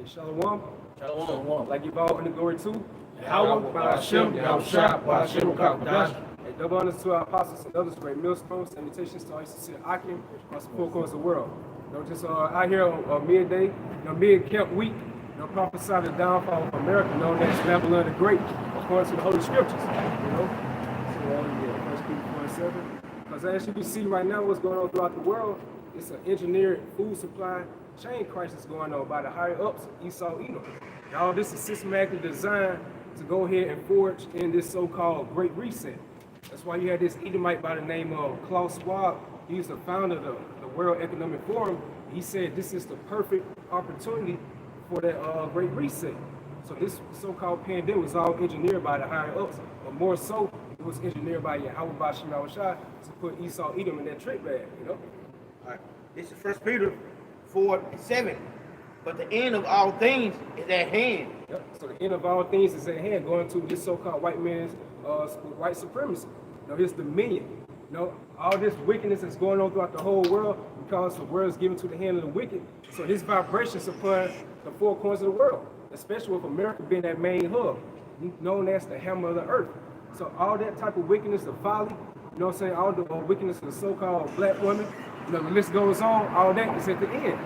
Shalom. Shalom. Like you've all been the glory too. Yahweh, Ba'ashem, Yahushua, Ba'ashem, Kakadash. A double honors to our apostles and others, great millstones, salutations to all sincere Akim across the four corners of the world. Just out here on midday, mid-camp week, prophesied the downfall of America, known as Babylon the Great, according to the Holy Scriptures. So, First Peter 4:7. Because as you can see right now, what's going on throughout the world, it's an engineered food supply chain crisis going on by the higher ups of Esau Edom. All this is systematically designed to go ahead and forge in this so-called Great Reset. That's why you had this Edomite by the name of Klaus Schwab. He's the founder of the World Economic Forum. He said this is the perfect opportunity for that Great Reset. So this so-called pandemic was all engineered by the higher ups, but more so, it was engineered by Yahweh Ba'ashem Yahushua to put Esau Edom in that trick bag, All right. This is First Peter 4:7. But the end of all things is at hand. Yep. So the end of all things is at hand, going to this so-called white man's white supremacy. His dominion. All this wickedness that's going on throughout the whole world because the world is given to the hand of the wicked. So this vibration is upon the four corners of the world, especially with America being that main hub, known as the hammer of the earth. So all that type of wickedness, the folly, all the wickedness of the so-called black women, the list goes on, all that is at the end.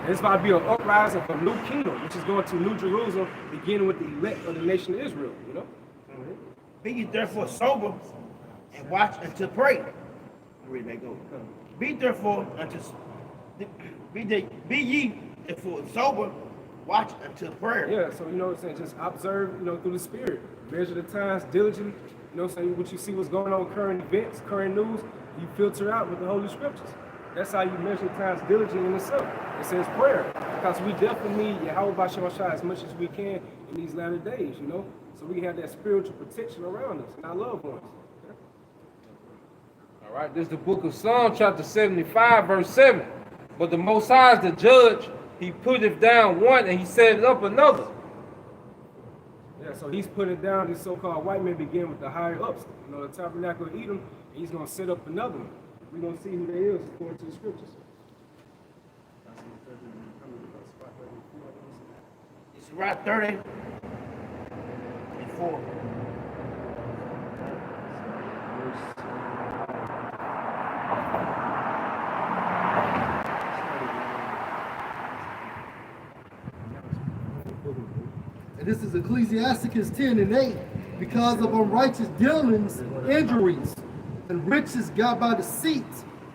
And it's about to be an uprising of a new kingdom, which is going to New Jerusalem, beginning with the elect of the nation of Israel, Be ye therefore sober and watch until pray. Read that go. Be therefore be ye therefore sober, watch until prayer. Yeah, so what I'm saying, just observe, through the spirit. Measure the times diligently. What you see what's going on, current events, current news, you filter out with the Holy Scriptures. That's how you measure times diligently in itself. It says prayer. Because we definitely need Yahweh Ba'ashem Yahushua as much as we can in these latter days, So we can have that spiritual protection around us and our loved ones. All right, this is the book of Psalm, chapter 75, verse 7. But the Most High is the judge. He putteth down one and he set up another. Yeah, so he's putting down this so-called white man, begin with the higher ups, the tabernacle of Edom, and he's going to set up another one. We're going to see who that is according to the scriptures. It's right 30 and 4. And this is Ecclesiasticus 10 and 8. Because of unrighteous dealings, injuries, and riches got by deceit,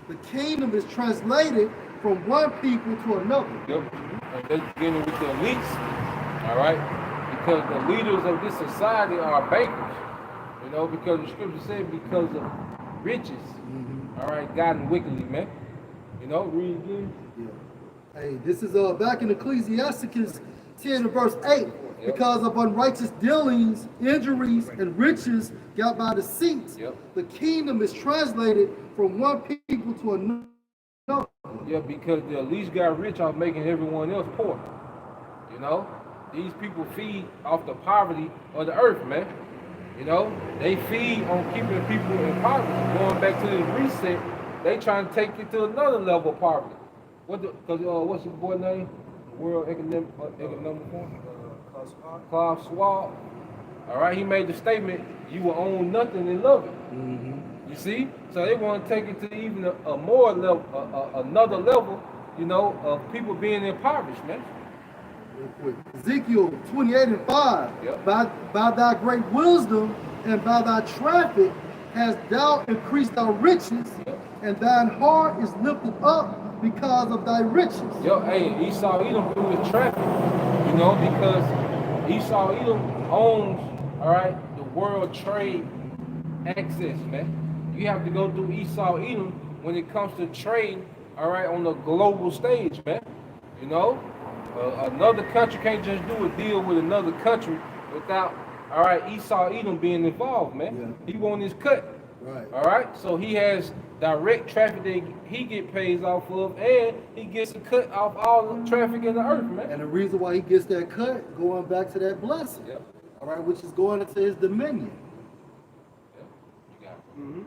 the kingdom is translated from one people to another. Yep. And that's beginning with the elites. All right. Because the leaders of this society are bankers. Because the scripture said because of riches. All right, gotten wickedly, man. Read again. Yeah. Hey, this is back in Ecclesiasticus 10 and verse 8. Because of unrighteous dealings, injuries, and riches got by deceit, the kingdom is translated from one people to another. Yeah, because the elites got rich off making everyone else poor. These people feed off the poverty of the earth, man. They feed on keeping people in poverty. Going back to the reset, they trying to take it to another level of poverty. What's your boy name? World Economic Forum? Klaus Schwab. All right, he made the statement, you will own nothing and love it. You see? So they want to take it to even a more level, another level, of people being impoverished, man. Real quick. Ezekiel 28 and 5. By thy great wisdom and by thy traffic hast thou increased thy riches, and thine heart is lifted up because of thy riches. Hey, Esau Edom through his traffic, because Esau Edom owns, all right, the world trade access, man. You have to go through Esau Edom when it comes to trade, all right, on the global stage, man. Another country can't just do a deal with another country without, all right, Esau Edom being involved, man. He want his cut. Right. All right, so he has direct traffic that he get pays off of, and he gets a cut off all the traffic in the earth, man. And the reason why he gets that cut, going back to that blessing, all right, which is going into his dominion. You got it.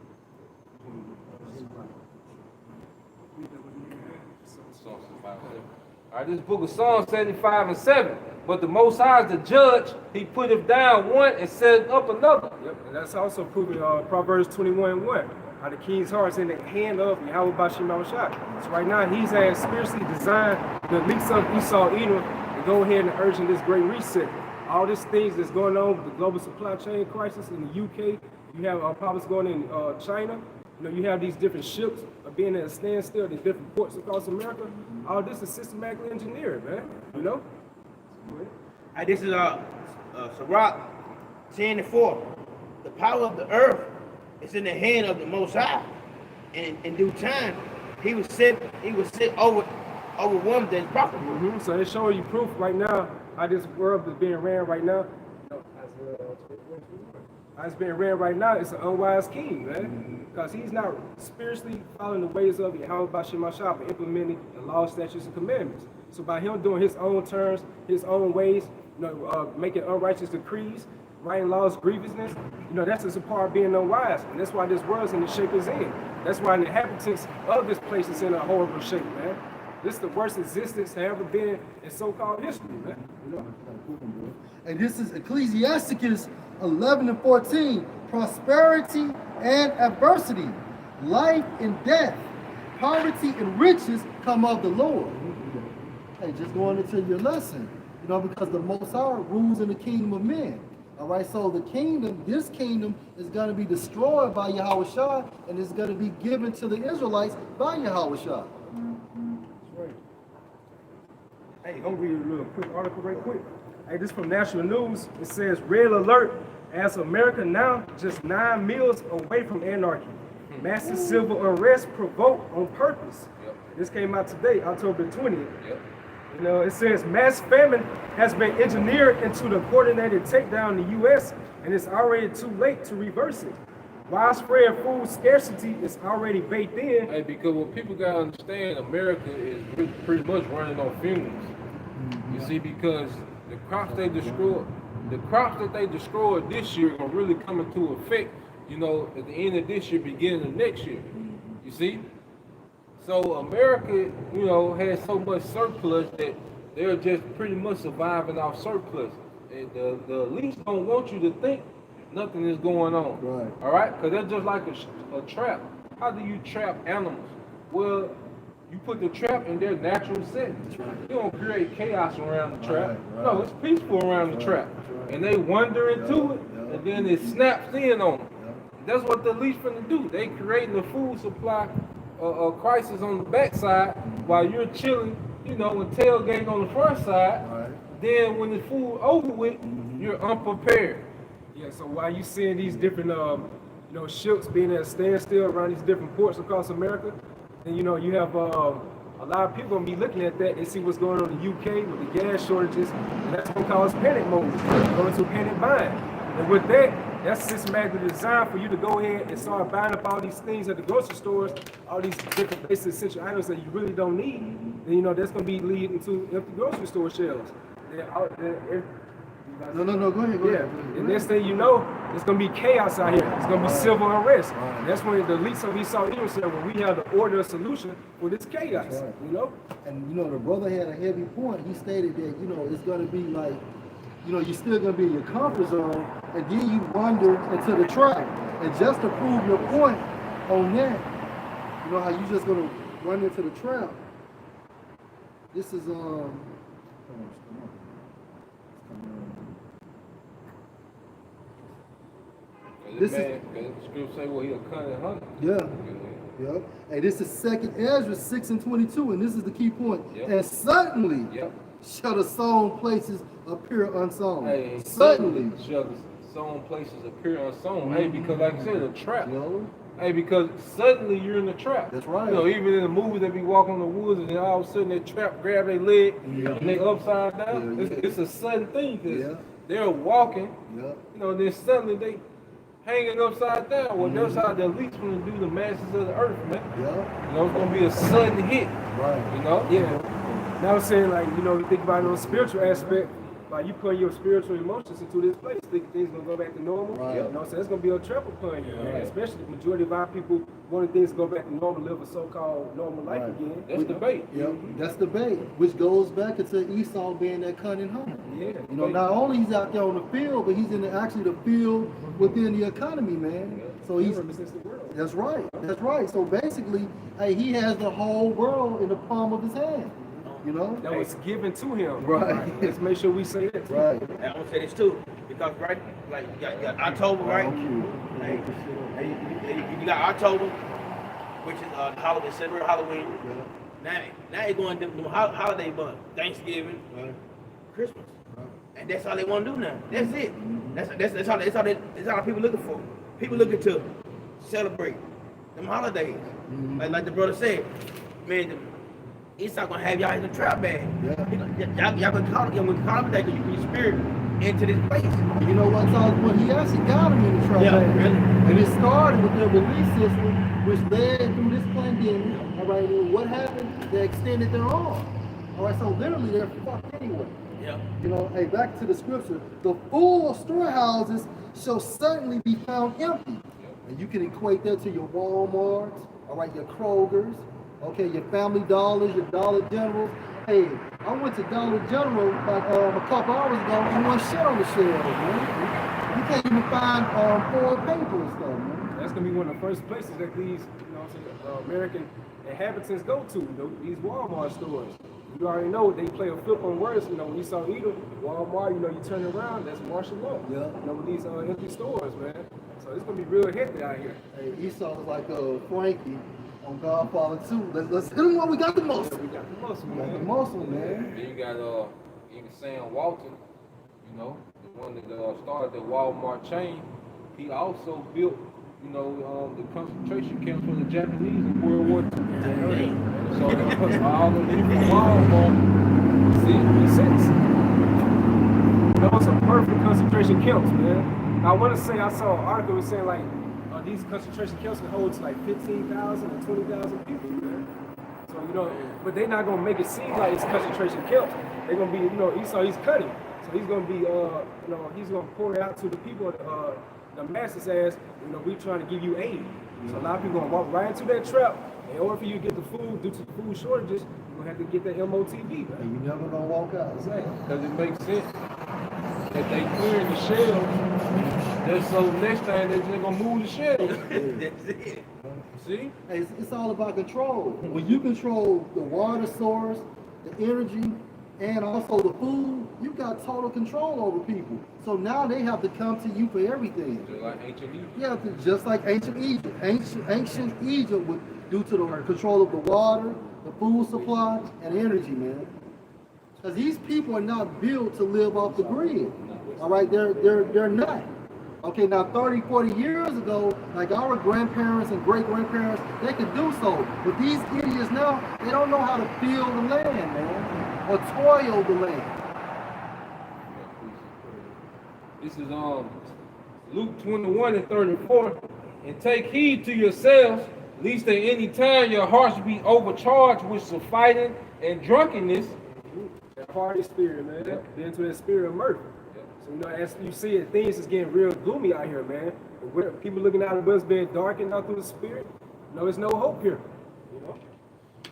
All right, this book of Psalms 75 and 7. But the Most High is the judge. He put it down one and set up another. Yep, and that's also proven Proverbs 21:1. How the king's heart is in the hand of Yahweh Bashim Shah. So right now he's had spiritually designed the leaks of Esau Edom to go ahead and urging this great reset. All these things that's going on with the global supply chain crisis in the UK. You have problems going in China. You know, you have these different ships being at a standstill in different ports across America. All this is systematically engineered, man. You know? This is Sirach 10:4. The power of the earth is in the hand of the Most High, and in due time, he was set over one that's profitable. So they're showing you proof right now how this world is being ran right now. How it's being ran right now, it's an unwise king, man. Because he's not spiritually following the ways of Yahweh Bashim Shah, but implementing the law, statutes, and commandments. So by him doing his own terms, his own ways, making unrighteous decrees, writing laws, grievousness, that's just a part of being unwise. And that's why this world's in the shape it's in. That's why the inhabitants of this place is in a horrible shape, man. This is the worst existence that ever been in so-called history, man. And this is Ecclesiasticus 11:14. Prosperity and adversity, life and death, poverty and riches come of the Lord. Hey, just going into your lesson, because the Most High rules in the kingdom of men. All right, so this kingdom is going to be destroyed by Yahweh Shah, and it's going to be given to the Israelites by Yahweh Shah. That's right. Hey, I'm gonna read a little quick article right quick. Hey, this from National News. It says, Red Alert, as America now just 9 meals away from anarchy. Massive civil unrest provoked on purpose. This came out today, October 20th. It says mass famine has been engineered into the coordinated takedown in the U.S. and it's already too late to reverse it. Widespread food scarcity is already baked in. Hey, because what people gotta understand, America is pretty much running on fumes. You see, because the crops that they destroyed this year are gonna really come into effect, at the end of this year, beginning of next year. You see? So America, has so much surplus that they're just pretty much surviving off surplus. And the elites don't want you to think nothing is going on. Right. All right? Because that's just like a trap. How do you trap animals? Well, you put the trap in their natural setting. You don't create chaos around the trap. Right. No, it's peaceful around the trap. And they wander into it, and then it snaps in on them. That's what the elites finna do. They creating the food supply crisis on the backside while you're chilling, and tailgating on the front side. Right. Then when the food over with, you're unprepared. Yeah, so while you seeing these different ships being at a standstill around these different ports across America, then you have a lot of people gonna be looking at that and see what's going on in the UK with the gas shortages, and that's gonna cause panic mode, going to panic buying. And with that, that's systematically designed for you to go in and start buying up all these things at the grocery stores, all these different basic essential items that you really don't need. And that's gonna be leading to empty grocery store shelves. No, go ahead. And next thing you know, it's gonna be chaos out here. It's gonna be civil unrest. And that's when the elites of Esau Edom said, well, we have to order a solution for this chaos. And the brother had a heavy point. He stated that it's gonna be like, you're still gonna be in your comfort zone, and then you wander into the trap. And just to prove your point on that, how you just gonna run into the trap. This is This man, the script say, well, he a cunning hunter. Yeah. And this is 2nd Ezra 6:22, and this is the key point. Yep. And suddenly shall the sown places appear unsown. Hey, suddenly shall the sown places appear unsown. Hey, because like I said, a trap. Hey, because suddenly you're in the trap. That's right. Even in the movies, they be walking in the woods, and then all of a sudden that trap grab their leg, and they upside down. It's a sudden thing, because they're walking, then suddenly they hanging upside down. Well, that's how the elites want to do the masses of the earth, man. It's going to be a sudden hit. Right. Yeah. Now I'm saying, you think about it on a spiritual aspect, by you putting your spiritual emotions into this place, think things gonna go back to normal. Right. You know, so it's gonna be a trap upon you, man. Especially the majority of our people wanting things to go back to normal, live a so-called normal life Right. again. That's debate. Yep, that's debate, which goes back into Esau being that cunning hunter. Yeah. You know, not only he's out there on the field, but he's in actually the field within the economy, man. So he's represents the world. that's right. That's right. So basically, hey, he has the whole world in the palm of his hand. You know? That was given to him. Right. Let's make sure we say that. Right. And I'm gonna say this too, because right, like you got October, right? Like, you got October, which is the holiday, celebrate Halloween. Now it's going to the holiday month, Thanksgiving, Christmas, and that's all they want to do now. That's it. That's all people looking for. People looking to celebrate them holidays. Like the brother said, man. Esau gonna have y'all in the trap bag. Y'all gonna call him that because you put your spirit into this place. You know what? Well, he actually got him in the trap. Yeah, bag. really. And it started with their belief system, which led through this pandemic. All right, and what happened? They extended their arm. All right, so literally they're fucked anyway. Yeah. You know, hey, back to the scripture. The full storehouses shall certainly be found empty. And you can equate that to your Walmarts, all right, your Krogers, okay, your Family Dollars, your Dollar Generals. Hey, I went to Dollar General like a couple hours ago and one shit on the shelves, man. You can't even find foil paper and stuff, man. That's gonna be one of the first places that these, American inhabitants go to. These Walmart stores. You already know they play a flip on words. You know, when you saw Edom, Walmart, you turn around, that's martial law. Yeah. With these empty stores, man. So it's gonna be real hectic out here. Hey, Esau was like Frankie on Godfather 2. Let's hit him while we got the muscle. We got the muscle, We got the man. muscle, man. Then you got even Sam Walton, the one that started the Walmart chain. He also built, the concentration camps for the Japanese in World War II. So all the people from Walmart, see, it makes sense. Those are perfect concentration camps, man. I want to say I saw an article that was saying like these concentration camps can hold to like 15,000 or 20,000 people, man. So but they're not gonna make it seem like it's concentration camps. They're gonna be, Esau, he's cutting, so he's gonna be, he's gonna pour it out to the people, the masses as, we trying to give you aid. So a lot of people gonna walk right into that trap. In order for you to get the food, due to the food shortages, you're gonna have to get that MOTV, man. And you never gonna walk out. Exactly. Because it makes sense that they clearing the shelves. That's so next time they're just gonna move the shelves. That's it. See? Hey, it's all about control. When you control the water source, the energy, and also the food, you got total control over people. So now they have to come to you for everything. Just like ancient Egypt. Yeah, just like ancient Egypt. Ancient Egypt was due to the control of the water, the food supply, and energy, man. Because these people are not built to live off the grid. All right, they're not. Okay, now 30, 40 years ago, like our grandparents and great-grandparents, they could do so. But these idiots now, they don't know how to feel the land, man, or toil the land. This is Luke 21 and 34. And take heed to yourselves, lest at any time your hearts be overcharged with some fighting and drunkenness. That party spirit, man. Get into that spirit of murder. So, as you see it, things is getting real gloomy out here, man. People looking out at what's being darkened out through the spirit. There's no hope here.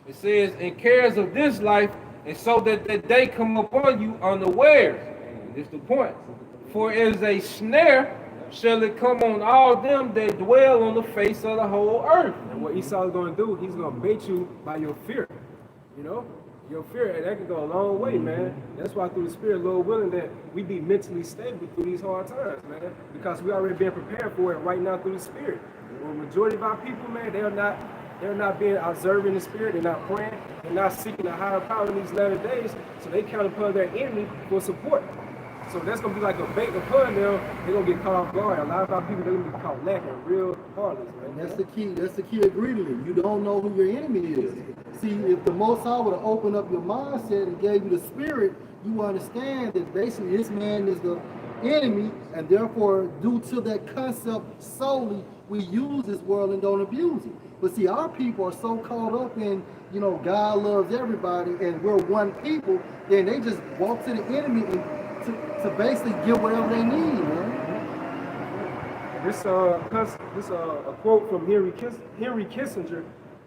It says, and cares of this life, and so that the day come upon you unawares. And this is the point. For as a snare shall it come on all them that dwell on the face of the whole earth. And what Esau is going to do, he's going to bait you by your fear. Your fear, that can go a long way, man. That's why through the spirit, Lord willing, that we be mentally stable through these hard times, man. Because we already been prepared for it right now through the spirit. Well, the majority of our people, man, they're not being observing the spirit, they're not praying, they're not seeking a higher power in these latter days, so they count upon their enemy for support. So that's gonna be like a bait upon them. They're gonna get caught off guard. A lot of our people, they're gonna be caught lacking real hardly, man. And that's the key. That's the key ingredient. You don't know who your enemy is. See, if the Most High would have opened up your mindset and gave you the spirit, you understand that basically this man is the enemy, and therefore, due to that concept solely, we use this world and don't abuse it. But see, our people are so caught up in, God loves everybody, and we're one people. Then they just walk to the enemy and to basically get whatever they need, man. This a quote from Henry Kissinger.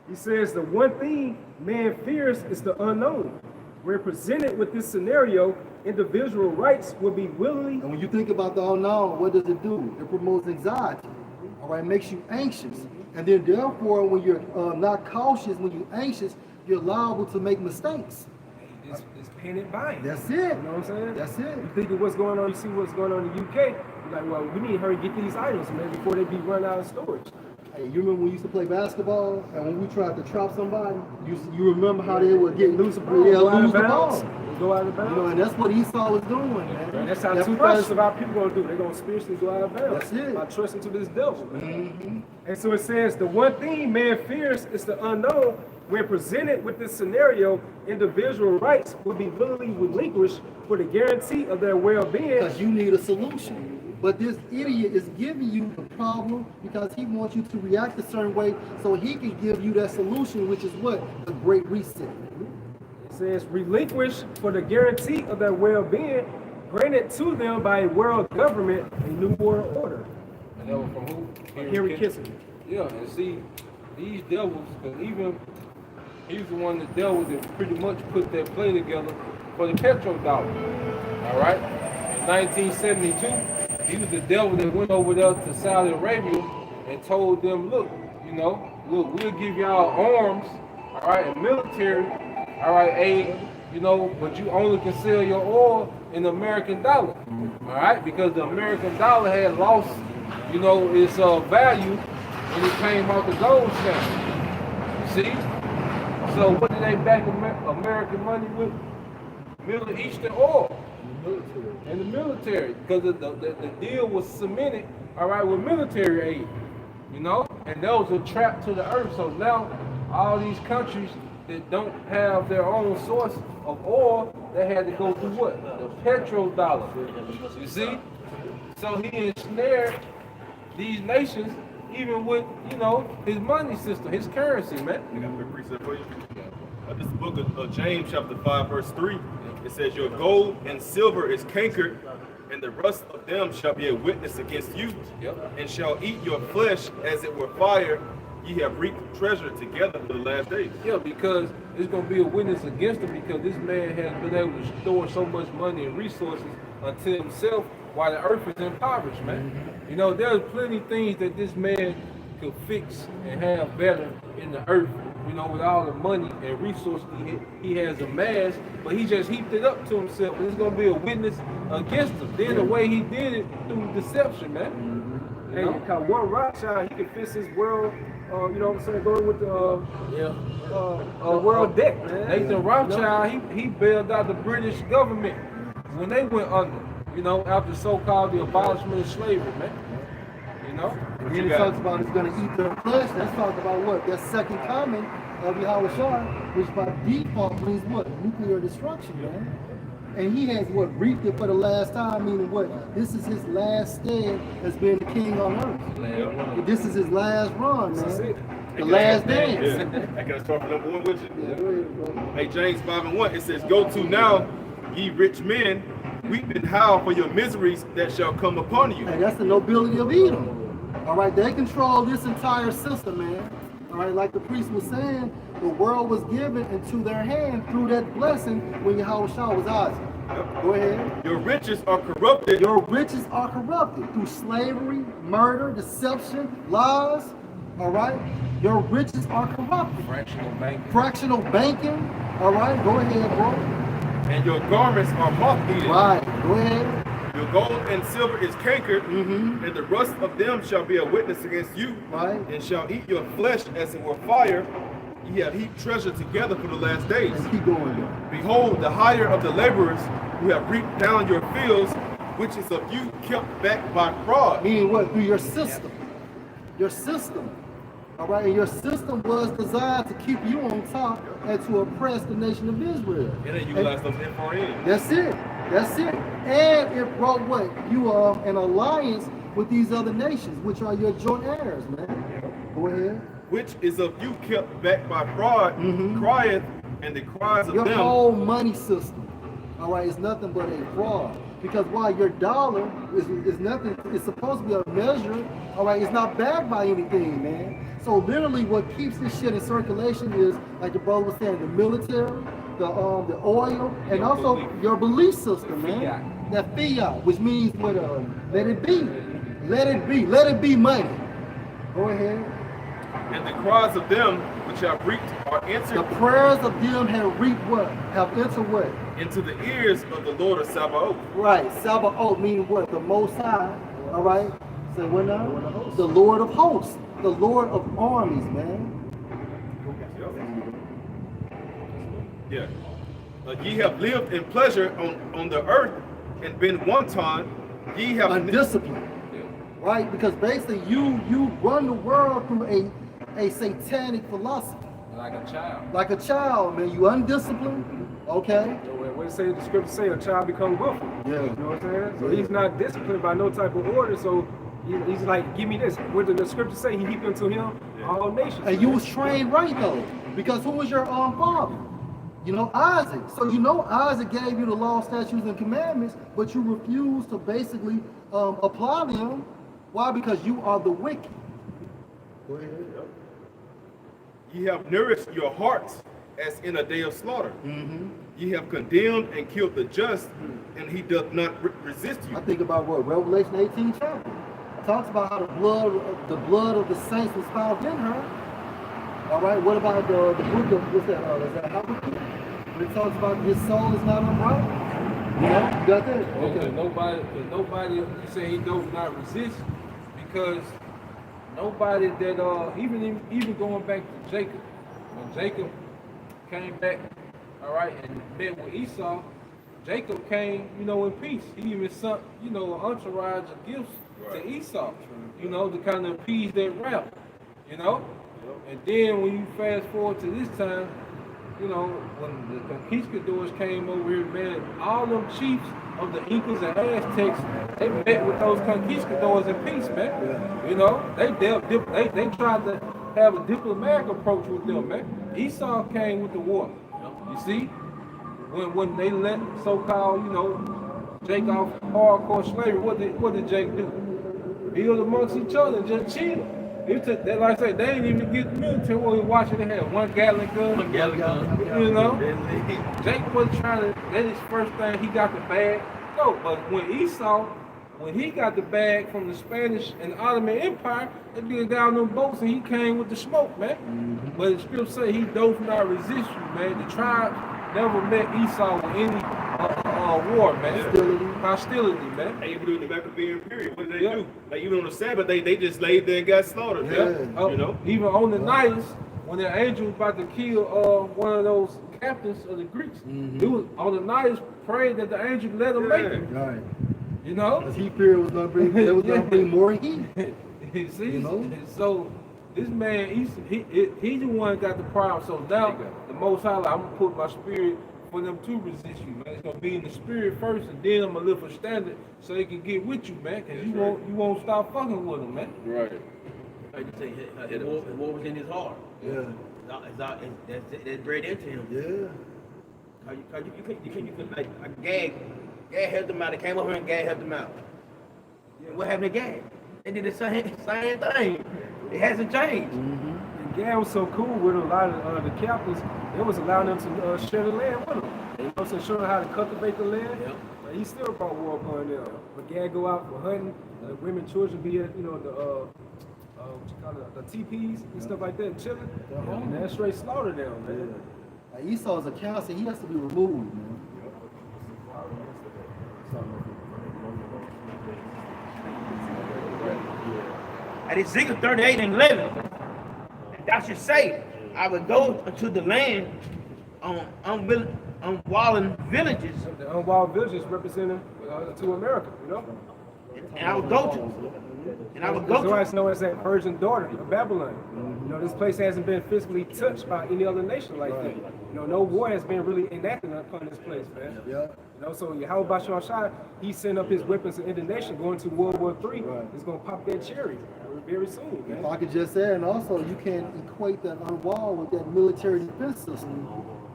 He says the one thing man fears is the unknown. When presented with this scenario, individual rights will be willingly. And when you think about the unknown, what does it do? It promotes anxiety. All right, it makes you anxious. And then therefore, when you're not cautious, when you're anxious, you're liable to make mistakes. It's painted by. That's it. You know what I'm saying? That's it. You think of what's going on, you see what's going on in the UK, you're like, well, we need to hurry and get these items, man, before they be run out of storage. Hey, you remember when we used to play basketball, and when we tried to trap somebody, you remember how they would get Lose the ball, lose the ball. Go out of bounds. You know, and that's what Esau was doing, man. And that's how That 2/3 pressure. of our people gonna do. They're gonna spiritually go out of bounds. That's it. By trusting to this devil, man. Mm-hmm. And so it says, the one thing man fears is the unknown. When presented with this scenario, individual rights will be willingly relinquished for the guarantee of their well-being. Because you need a solution. But this idiot is giving you the problem because he wants you to react a certain way so he can give you that solution, which is what? The Great Reset. It says, relinquished for the guarantee of their well-being, granted to them by a world government, a new world order. And that was from who? Henry Kissinger. Yeah, and see, these devils, because even he's the one that dealt with it, pretty much put that play together for the petrodollar. All right? In 1972, he was the devil that went over there to Saudi Arabia and told them, look, we'll give y'all arms, all right, and military, all right, aid, but you only can sell your oil in the American dollar, all right, because the American dollar had lost, its value when it came out the gold standard. See? So what did they back American money with? Middle Eastern oil. And the military, because the deal was cemented, all right, with military aid, and that was a trap to the earth. So now all these countries that don't have their own source of oil, they had to go through what? The petrodollar. You see? So he ensnared these nations even with, his money system, his currency, man. I got a quick precept for you. This book of James chapter 5 verse 3, it says, your gold and silver is cankered, and the rust of them shall be a witness against you, and shall eat your flesh as it were fire. Ye have reaped treasure together for the last days. Yeah, because it's going to be a witness against him because this man has been able to store so much money and resources unto himself while the earth is impoverished, man. There's plenty of things that this man could fix and have better in the earth, with all the money and resources he has amassed, but he just heaped it up to himself, and it's going to be a witness against him. Then the way he did it through deception, man. Hey, because one Rothschild, he could fix his world, going with the world debt, man. Nathan Rothschild, he bailed out the British government when they went under, after so-called the abolishment of slavery, man. And then it talks about it's going to eat their flesh. That's talking about what? That second coming of Yahweh Shah, which by default means what? Nuclear destruction, man. And he has what? Reaped it for the last time, meaning what? This is his last stand as being the king on earth. This is his last run, man. The last dance. Yeah. I got to start from number 1 with you. Yeah, go ahead, bro. Hey, James 5:1, it says, go to now, ye rich men, weep and howl for your miseries that shall come upon you. Hey, that's the nobility of Edom. All right, they control this entire system, man. All right, like the priest was saying, the world was given into their hand through that blessing when Yahweh Shah was Isaac. Go ahead. Your riches are corrupted. Your riches are corrupted through slavery, murder, deception, lies. All right, your riches are corrupted. Fractional banking. All right, go ahead, bro. And your garments are moth-eaten. Right, go ahead. Your gold and silver is cankered, and the rust of them shall be a witness against you, and shall eat your flesh as it were fire. Ye have heaped treasure together for the last days. Let's keep going there. Behold, the hire of the laborers who have reaped down your fields, which is of you kept back by fraud. Meaning what? Through your system. Your system. All right, and your system was designed to keep you on top and to oppress the nation of Israel. And then utilize those FRNs. That's it. That's it. And it brought what? You are an alliance with these other nations, which are your joint heirs, man. Go ahead. Which is of you kept back by fraud, crieth, and the cries of Your them. whole money system. all right, is nothing but a fraud. Because while your dollar is nothing, it's supposed to be a measure, all right, it's not backed by anything, man. So literally what keeps this shit in circulation is, like the brother was saying, the military, the oil, and also your belief system, man. That fiat, which means what, let it be. Let it be. Let it be money. Go ahead. And the cries of them which have reaped are answered. The prayers of them have reaped what? Have entered what? Into the ears of the Lord of Sabaoth. Right. Sabaoth meaning what? The Most High. All right. So what now? The Lord of hosts. The Lord of armies, man. Yeah. Ye have lived in pleasure on the earth and been wanton. Ye have undisciplined. Right? Because basically you run the world through a satanic philosophy. Like a child. Like a child, man. You undisciplined. Okay. So what say the scripture say? A child becomes willful. Yeah. You know what I'm saying? So he's not disciplined by no type of order. So he's like, give me this. What did the scripture say? He heaped unto him all nations. And you was trained right though, because who was your father? You know, Isaac. So you know Isaac gave you the law, statutes, and commandments, but you refused to basically apply them. Why? Because you are the wicked. Go ahead. Ye have nourished your hearts as in a day of slaughter. Ye have condemned and killed the just, and he doth not resist you. I think about what Revelation 18 chapter. It talks about how the blood of the saints was found in her. All right. What about the book of what's that? Is that Habakkuk? When it talks about his soul is not upright. You know, you got that? Okay. Nobody. You say he does not resist because nobody that even going back to Jacob, when Jacob came back, all right, and met with Esau, Jacob came, in peace. He even sent, an entourage of gifts to Esau, to kind of appease that wrath, And then when you fast forward to this time, when the conquistadors came over here, man, all them chiefs of the Incas and Aztecs, they met with those conquistadors in peace, man. They tried to have a diplomatic approach with them, man. Esau came with the war. You see, when they let so-called, Jake off hardcore slavery, what did Jake do? Build amongst each other and just chill. Like I say, they ain't even get the military when we watching. They had 1 gallon gun. 1 gallon gun. Jake was trying to, that his first thing, he got the bag. No, but when he got the bag from the Spanish and Ottoman Empire, they did down them boats and he came with the smoke, man. But the script say he does not resist you, man. The tribe never met Esau with any war, man. Hostility, man. They even do in the Maccabean period. What did they do? Like even on the Sabbath, they just laid there and got slaughtered. Even on the Nilus, when the angel was about to kill one of those captains of the Greeks, it was on the Nilus prayed that the angel let him make it. Right. Because he feared was gonna bring more heat. You see? So this man, he's the one that got the problem. So now the Most High, I'm gonna put my spirit for them to resist you, man. It's gonna be in the spirit first, and then I'm gonna lift a standard so they can get with you, man. Cause you won't stop fucking with them, man. Right. Like you say, the war was in his heart. Yeah. That's bred into him. Yeah. Cause you couldn't like Gag helped them out. They came over and Gag helped them out. Yeah, what happened to Gag? They did the same thing. It hasn't changed. And Gad was so cool with a lot of the captains. It was allowing them to share the land with them. So showing how to cultivate the land. But he still brought war upon them. But Gad go out for hunting. Women, children be at the teepees and stuff like that, chilling. And that's straight slaughter them, man. Like Esau's a counselor, he has to be removed, man. At Ezekiel 38 and 11, thou should say, I will go to the land on unwalled villages. The unwalled villages representing to America, And I will go to. And I will go to. It's known as that Persian daughter of Babylon. This place hasn't been physically touched by any other nation like that. No war has been really enacted upon this place, man. So Yahweh Bashar Shah, he sent up his weapons in the nation going to World War III. It's gonna pop that cherry very soon, man. If I could just say, and also you can't equate that unwalled with that military defense system.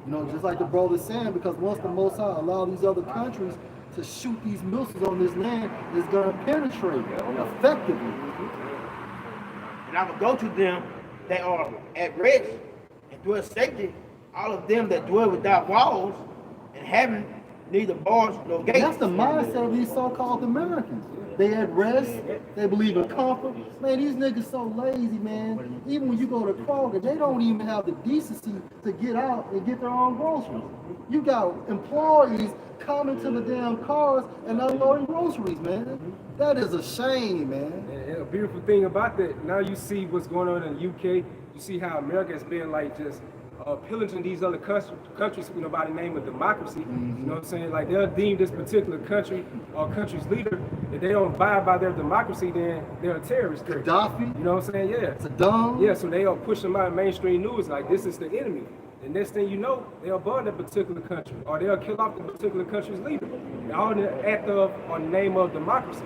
You know, just like the brother's saying, because once the Most High allow these other countries to shoot these missiles on this land, it's going to penetrate effectively. And I will go to them that are at rest and dwell safely, all of them that dwell without walls and having neither bars nor gates. That's the mindset of these so-called Americans. They at rest, they believe in comfort. Man, these niggas so lazy, man. Even when you go to Kroger, they don't even have the decency to get out and get their own groceries. You got employees coming to the damn cars and unloading groceries, man. That is a shame, man. And a beautiful thing about that, now you see what's going on in the UK. You see how America has been like just pillaging these other countries, you know, by the name of democracy. You know what I'm saying? Like they'll deem this particular country or country's leader, if they don't abide by their democracy, then they're a terrorist. Gaddafi. You know what I'm saying? Yeah. Saddam. Yeah, so they are pushing them out in mainstream news like this is the enemy. The next thing you know, they'll burn that particular country or they'll kill off the particular country's leader. All in the act of or name of democracy.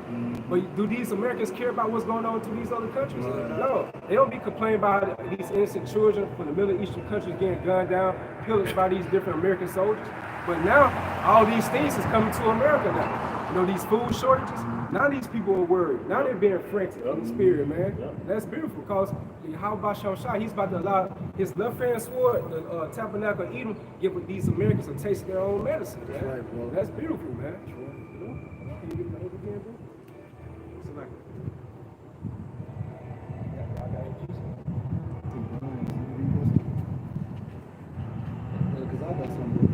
But do these Americans care about what's going on to these other countries? No. They don't be complaining about these innocent children from the Middle Eastern countries getting gunned down, pillaged by these different American soldiers. But now, all these things is coming to America now. You know, these food shortages, now these people are worried. Now they're being frantic in the spirit, man. That's beautiful because how about Shah? He's about to allow his left hand sword, the tabernacle of Edom, give these Americans a taste of their own medicine, man. That's right, bro. That's beautiful, man. Can you get that over again, bro? What's it like? Because I got something.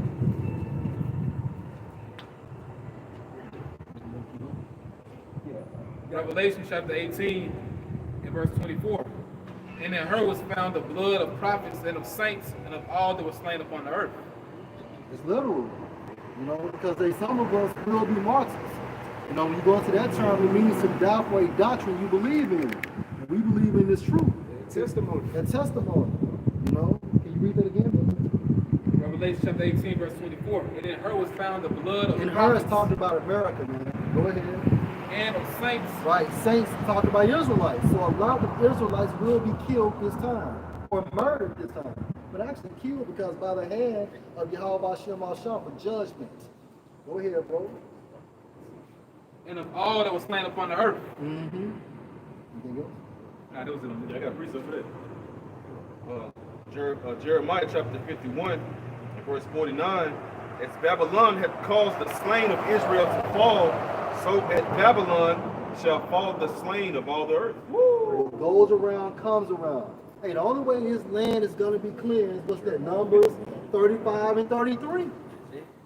Revelation chapter 18 and verse 24. And in her was found the blood of prophets and of saints and of all that were slain upon the earth. It's literal, you know, because some of us will be Marxists. You know, when you go into that term, it means to die for a doctrine you believe in. And we believe in this truth. Testimony. That testimony, you know. Can you read that again, bro? Revelation chapter 18 verse 24. And in her was found the blood of And her prophets is talking about America, man. Go ahead. and of saints. Right, saints talking about Israelites. So a lot of Israelites will be killed this time, or murdered this time. But actually killed because by the hand of Yahweh Shem Shah for judgment. Go ahead, bro. And of all that was slain upon the earth. Mm-hmm. Anything else? Nah, that was it on Yeah, I got a precept for that. Jeremiah chapter 51, and verse 49. As Babylon had caused the slain of Israel to fall, so at Babylon shall fall the slain of all the earth. Woo! What goes around comes around. Hey, the only way his land is going to be cleansed was that Numbers 35 and 33.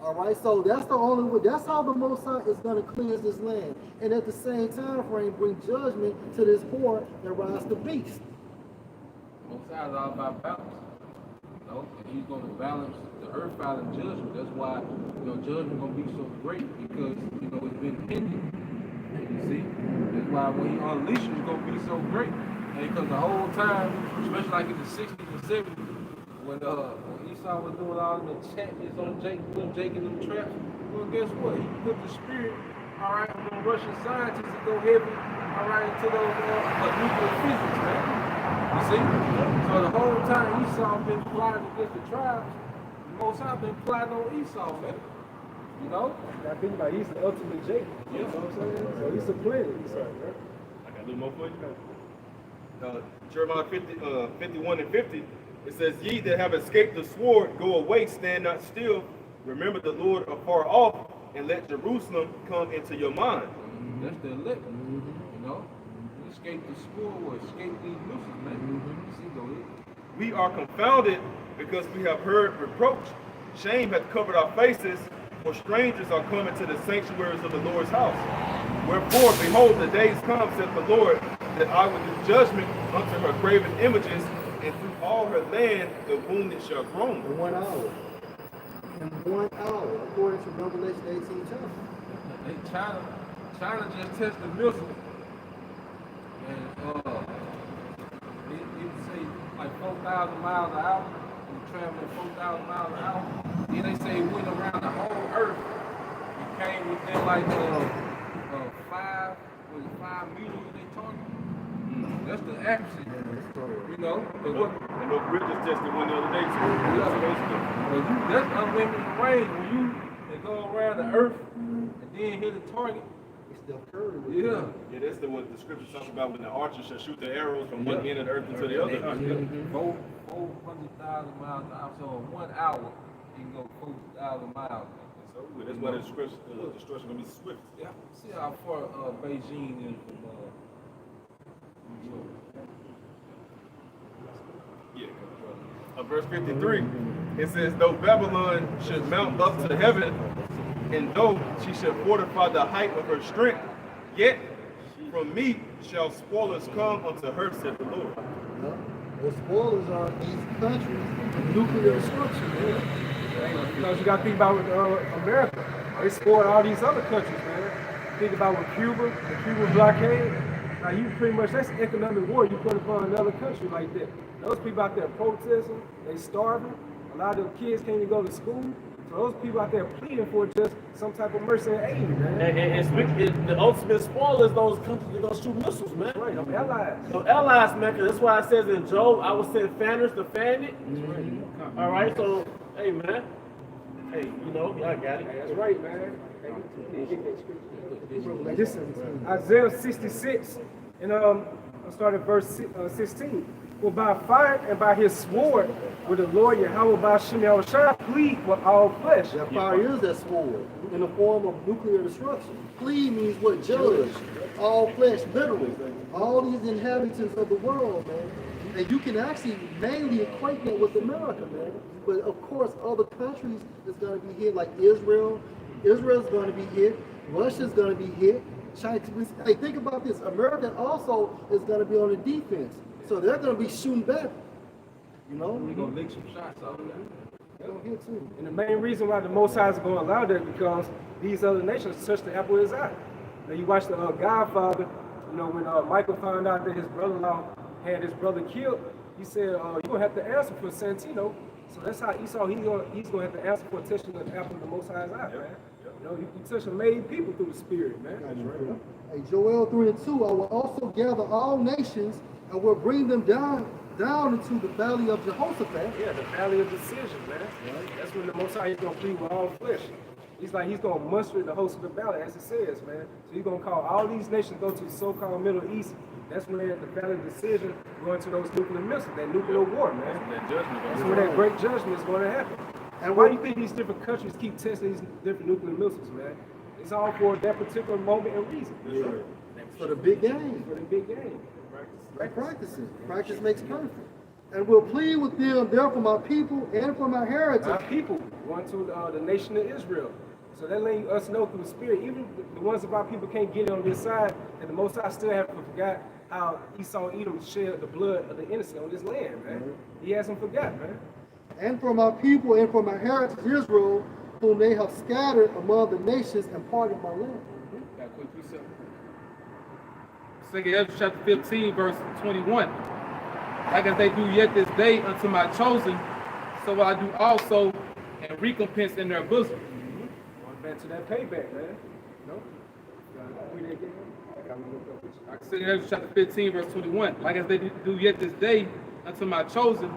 All right, so that's the only way. That's how the Most High is going to cleanse this land, and at the same time frame bring judgment to this port that rides the beast. Most High is all about balance. You know, and he's going to balance the earth out in judgment. That's why, you know, judgment going to be so great because, you know, it's been pending. You see? That's why when he unleashes, it's going to be so great. And because the whole time, especially like in the 60s and 70s, when Esau was doing all the enchantments on Jake, putting Jake in them traps, well, guess what? He put the spirit, all right, on Russian scientists to go heavy, all right, into those nuclear physics, man. You see? So the whole time Esau been plotting against the tribes, the Most High been plotting on Esau, man. You know? I think about he's the ultimate Jake. You know what I'm saying? So he's a player. I got a little more for you. Jeremiah 51 and 50. It says, ye that have escaped the sword, go away, stand not still. Remember the Lord afar off, and let Jerusalem come into your mind. That's the elect, you know? Escape the sword or escape these missiles, man. See, go ahead. We are confounded because we have heard reproach. Shame hath covered our faces, for strangers are coming to the sanctuaries of the Lord's house. Wherefore, behold, the days come, saith the Lord, that I will do judgment unto her graven images, and through all her land the wounded shall groan. In 1 hour. In 1 hour, according to Revelation 18 chapter. China just tested missiles. And it say like 4,000 miles an hour. And traveling 4,000 miles an hour. Then they say it went around the whole earth. It came within like 5 meters they talking. That's the accuracy. You know, but what? And those bridges tested one the other day too. That's basically. That's unlimited range when you they go around the earth and then hit a target. It's Steph Curry. Yeah. Yeah, that's the one the scripture talks about when the archer shall shoot the arrows from one end of the earth to the other. 400,000 miles an hour. So in 1 hour, you can go 4,000 miles. So that's why the destruction gonna be swift. Yeah. See how far Beijing is from Yeah. Verse 53, it says, though Babylon should mount up to heaven, and though she should fortify the height of her strength, yet from me shall spoilers come unto her, said the Lord. The spoilers are these countries, nuclear destruction. Because you got to think about with America. They spoiled all these other countries, man. Think about with Cuba, the Cuban blockade. Now you pretty much, that's economic war you put upon another country like that. Those people out there protesting, they starving. A lot of them kids can't even go to school. So those people out there pleading for just some type of mercy and aid, man. And the ultimate spoiler is those countries that gonna shoot missiles, man. Right, them allies. So allies, man, 'cause that's why it says in Job, I will send fanners to fan it. All right, so hey, man, hey, you know, y'all got it. That's right, man. This is Isaiah 66, and I started verse 16. For by fire and by his sword with the Lord Yahweh by Shemel shall plead with all flesh. That fire is that sword in the form of nuclear destruction. Plead means what? Judge. All flesh, literally. All these inhabitants of the world, man. And you can actually mainly equate that with America, man. But of course, other countries is going to be hit, like Israel. Israel's going to be hit. Russia's going to be hit. China. Hey, think about this. America also is going to be on the defense. So they're going to be shooting back. You know? We're going to lick some shots out there. They're going to hit too. And the main reason why the Most High is going to allow that because these other nations touch the apple of his eye. Now you watch the Godfather, you know, when Michael found out that his brother-in-law had his brother killed, he said, you're going to have to answer for Santino. So that's how Esau, he's going to have to answer for touching the apple of the Most High's eye, man. You know, you touch a made people through the Spirit, man. That's right. Hey, Joel 3:2, I will also gather all nations and will bring them down into the valley of Jehoshaphat. Yeah, the valley of decision, man. That's when the Most High is going to plead with all flesh. He's going to muster the host of the valley, as it says, man. So he's going to call all these nations go to the so-called Middle East. That's when they're at the valley of decision, going to those nuclear missiles, that nuclear war, man. That's when that great judgment is going to happen. And why do you think these different countries keep testing these different nuclear missiles, man? It's all for that particular moment and reason. Yeah. For the big game. For the big game. Right. Practicing. Practice makes perfect. And we'll plead with them, therefore my people and for my heritage. Our people going to the nation of Israel. So that letting us know through the Spirit, even the ones of our people can't get it on this side, and the Most High still haven't forgot how Esau and Edom shed the blood of the innocent on this land, man. He hasn't forgot, man. And for my people and for my heritage Israel, whom they have scattered among the nations and parted my land. Got a quick precept. 2 Ezra chapter 15, verse 21. Like as they do yet this day unto my chosen, so will I do also, and recompense in their bosom. Going back to that payback, man. No? Read that again. I gotta look up with you. Like 2 Ezra chapter 15, verse 21. Like as they do yet this day unto my chosen,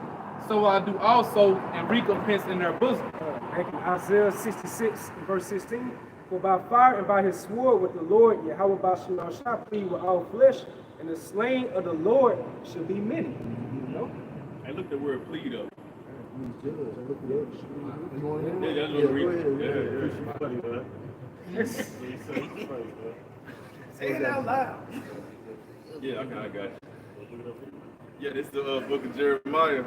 so will I do also, and recompense in their bosom. Thank you. Isaiah 66, verse 16. For by fire and by his sword with the Lord, Yahweh Bashimah shall plead with all flesh, and the slain of the Lord shall be many. You know? I looked at the word plead up. You want to Yeah, that's what I'm reading. Say it out loud. Yeah, I got you. Yeah, this is the book of Jeremiah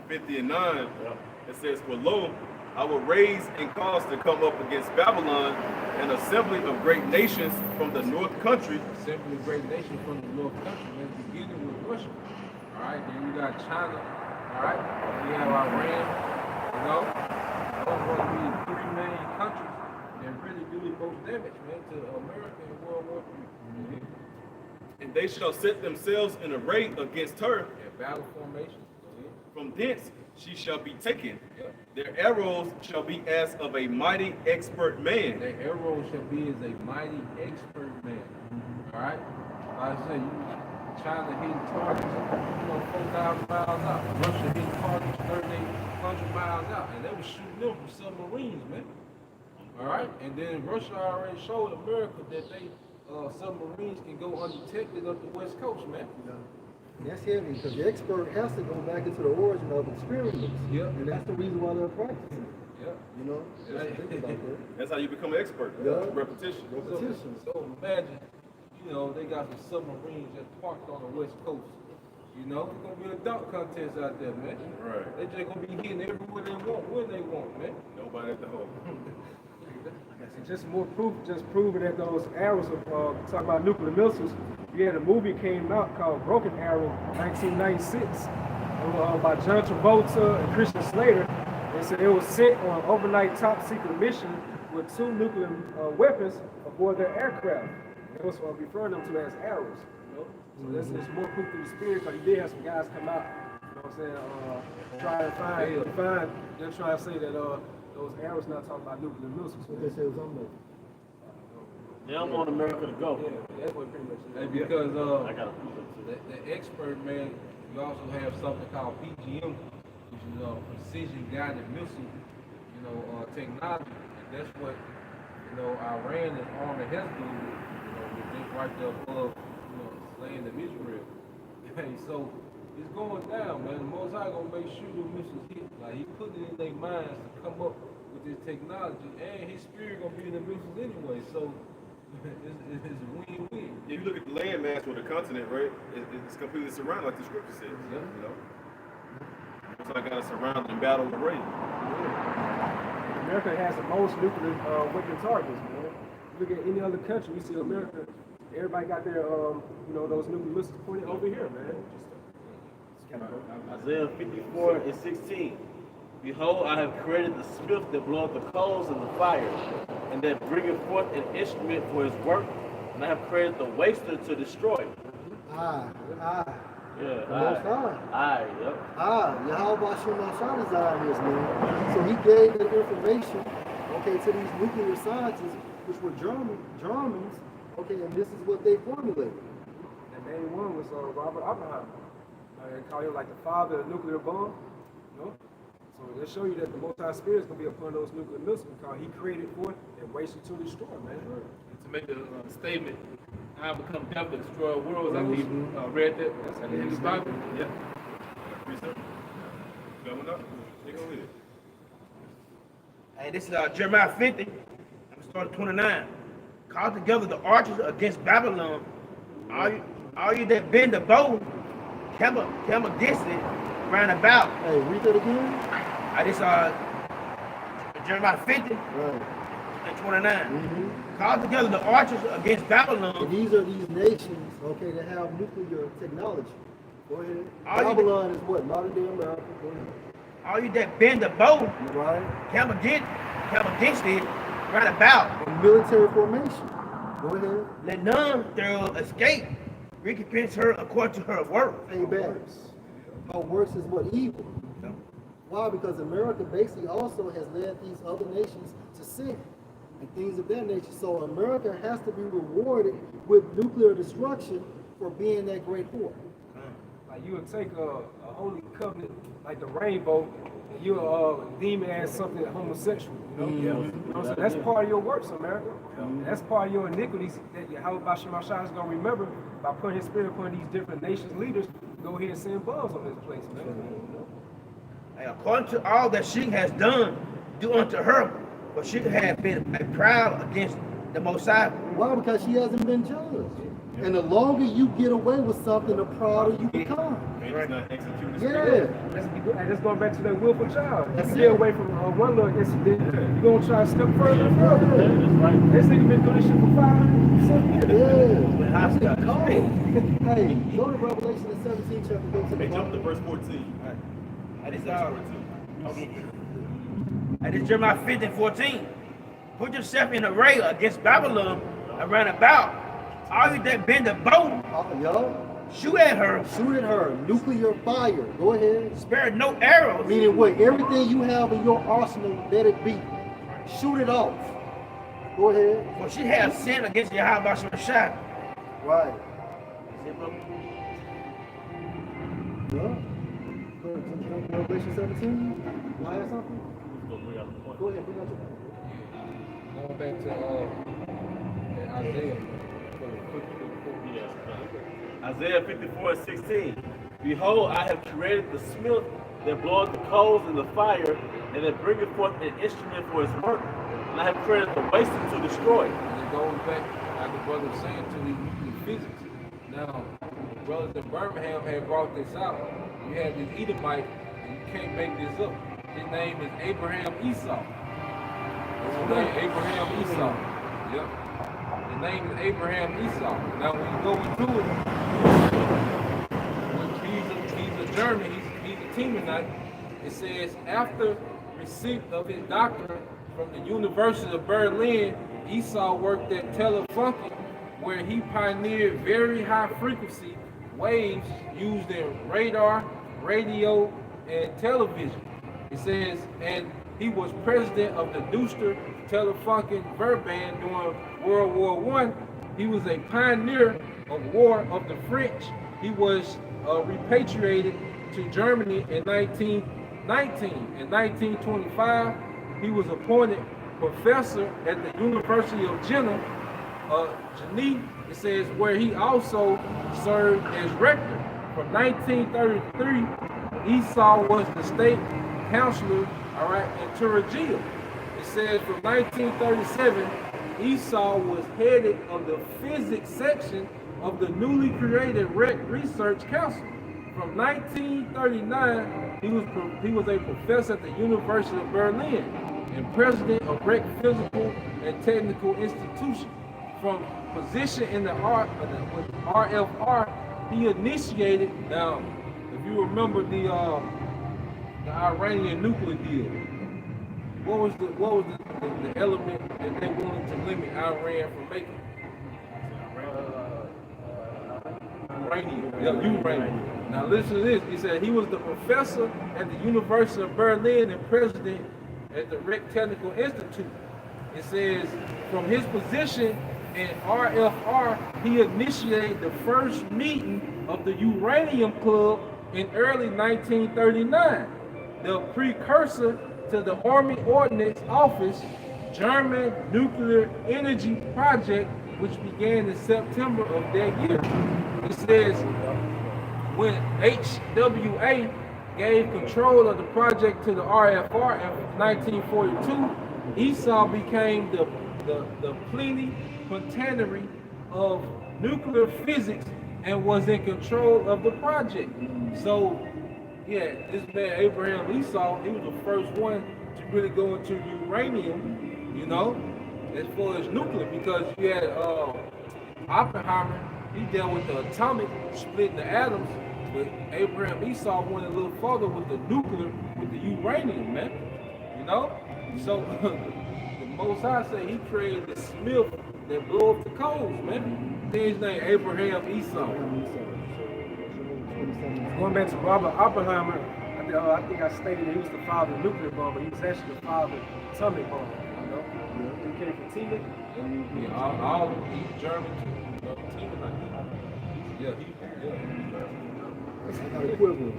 50 and 9. It says, for lo, I will raise and cause to come up against Babylon an assembly of great nations from the north country. Assembly of great nations from the north country, man, beginning with Russia. All right, then you got China. All right, you have Iran. You know, those are going to be 3 main countries that really do the most damage, man, to America in World War III. And they shall set themselves in array against her. Yeah, battle formation. From thence she shall be taken. Yeah. Their arrows shall be as of a mighty expert man. Their arrow shall be as a mighty expert man. All right, like I said, China hitting targets, 4,000 miles out. Russia hitting targets 3,800 miles out. And they were shooting them from submarines, man. All right? And then Russia already showed America that they submarines can go undetected up the West Coast, man. Yeah. That's heavy because the expert has to go back into the origin of experiments. Yeah. And that's the reason why they're practicing. Yeah. You know? Just think about that. That's how you become an expert. Yeah. Repetition. Repetition. So imagine, they got some submarines just parked on the West Coast. It's gonna be a dunk contest out there, man. Right. They just gonna be hitting everywhere they want, when they want, man. Nobody at the hole. And just more proof, just proving that those arrows of talking about nuclear missiles. You had a movie came out called Broken Arrow, 1996, by John Travolta and Christian Slater. They said it was sent on an overnight top secret mission with 2 nuclear weapons aboard their aircraft. It was referring them to as arrows. So that's more proof to the spirit, because you did have some guys come out, try to find, they're trying to say that those arrows not talking about nuclear missiles. What they say was on there. They don't want America to go. Yeah, that's what pretty much it is. And because I got to prove it too. the expert, man, you also have something called PGM, which is precision guided missile, technology. And that's what, Iran and army Hezbollah, with just right there above, land of Israel. Hey, so it's going down, man. The Most High gonna make sure the missiles hit. Like, he put it in their minds to come up with this technology, and his spirit gonna be in the missiles anyway. So it's a win-win. If you look at the landmass or the continent, right, it's completely surrounded, like the scripture says. Yeah. So I got to surround and battle array. America has the most nuclear weapon targets, man. Look at any other country, we see America. Everybody got their, those nuclear missiles pointed over here, man. Isaiah 54:16. Behold, I have created the smith that bloweth the coals and the fire, and that bringeth forth an instrument for his work, and I have created the waster to destroy. The Most High. Yep. Yahweh Shem HaShah designed this, man. So he gave that information, to these nuclear scientists, which were Germans, and this is what they formulated. The main one was Robert Oppenheimer. They call him like the father of the nuclear bomb, So they show you that the Most High Spirit is going to be upon those nuclear missiles because he created for it and wasted to destroy, man. To make a statement, I become death to destroy worlds. I believe read that in the Bible. Yeah. Got one up? They go with it. Hey, this is Jeremiah 50. I'm starting 29. Call together the archers against Babylon. All you that bend the bow, come against it, round about. Hey, read that again. This Jeremiah 50 and 29. Call together the archers against Babylon. And these are these nations, that have nuclear technology. Go ahead. Babylon is what? Modern day America. Go ahead. All you that bend the bow, Right. come against it, round about. A military formation. Go ahead. Let none thereof escape. Recompense her according to her work. Payback. How works is what? Evil. Why? Because America basically also has led these other nations to sin and things of that nature. So America has to be rewarded with nuclear destruction for being that great whore. Like you would take a holy covenant like the rainbow, and you'll deem it as something homosexual. So that's part of your works, America. And that's part of your iniquities that Yahweh Shem HaShah is going to remember by putting his spirit upon these different nations leaders. Go ahead and send bombs on this place, man. And according to all that she has done, do unto her, but she has been proud against the Most High. Why? Because she hasn't been judged. And the longer you get away with something, the prouder you become. Right. Not executing the Yeah. And that's going back to that willful child. That's You it. get away from one little incident, you're going to try to step further and further. That's right. This nigga been doing this shit for 500 years. Yeah. That's it. Cold. Hey, go to Revelation the 17th chapter. Go to the They jump to Bible. verse 14. And it's Verse 14. And it's Jeremiah 50 and 14. Put yourself in array against Babylon and run about. All you that bend the bow, shoot at her, Shoot at her. Nuclear fire. Go ahead. spare no arrows. Meaning what? Everything you have in your arsenal, let it be. Shoot it off. Go ahead. For she has sinned against Yahweh Shem HaShah. Right. Revelation 17. You have something? Go ahead, bring out your point. Going back to Isaiah. Isaiah 54:16. Behold, I have created the smith that bloweth the coals in the fire, and that bringeth forth an instrument for his work. And I have created the waster to destroy. And it goes back, like the brother was saying, to the physics. Now, the brothers in Birmingham had brought this out. You had this Edomite, and you can't make this up. His name is Abraham Esau. That's his name, Abraham Esau. Yep. His name is Abraham Esau. Now, when you go into it, he's a German, he's a Temanite. It says, after receipt of his doctorate from the University of Berlin, Esau worked at Telefunken, where he pioneered very high frequency waves used in radar, radio, and television. It says, and he was president of the Duster Telefunken Verband during World War I. He was a pioneer of War of the French. He was repatriated to Germany in 1919. In 1925, he was appointed professor at the University of Jena. It says, where he also served as rector. From 1933, Esau was the state counselor, all right, in Turajia. It says from 1937, Esau was headed of the physics section of the newly created Research Council. From 1939, he was a professor at the University of Berlin and president of REC Physical and Technical Institution. From position in the RFR, he initiated. Now, if you remember the Iranian nuclear deal, what was the element that they wanted to limit Iran from making? Uranium. Yeah, uranium. Now listen to this. He said he was the professor at the University of Berlin and president at the REC Technical Institute. It says from his position in RFR, he initiated the first meeting of the Uranium Club in early 1939, the precursor to the Army Ordnance Office German Nuclear Energy Project, which began in September of that year. It says when HWA gave control of the project to the RFR in 1942, Esau became the plenipotentiary of nuclear physics and was in control of the project. So, yeah, this man Abraham Esau, he was the first one to really go into uranium, you know, as far as nuclear, because you had Oppenheimer, he dealt with the atomic, splitting the atoms, but Abraham Esau went a little further with the nuclear, with the uranium, man, you know? So, the Most High said he created the smith that blew up the coals, man. His name Abraham Esau. Going back to Robert Oppenheimer, I think I stated that he was the father of the nuclear bomb, but he was actually the father of the atomic bomb. You know, he came from Tina. Yeah, all he's German too. You know, Tina like yeah, It's not equivalent.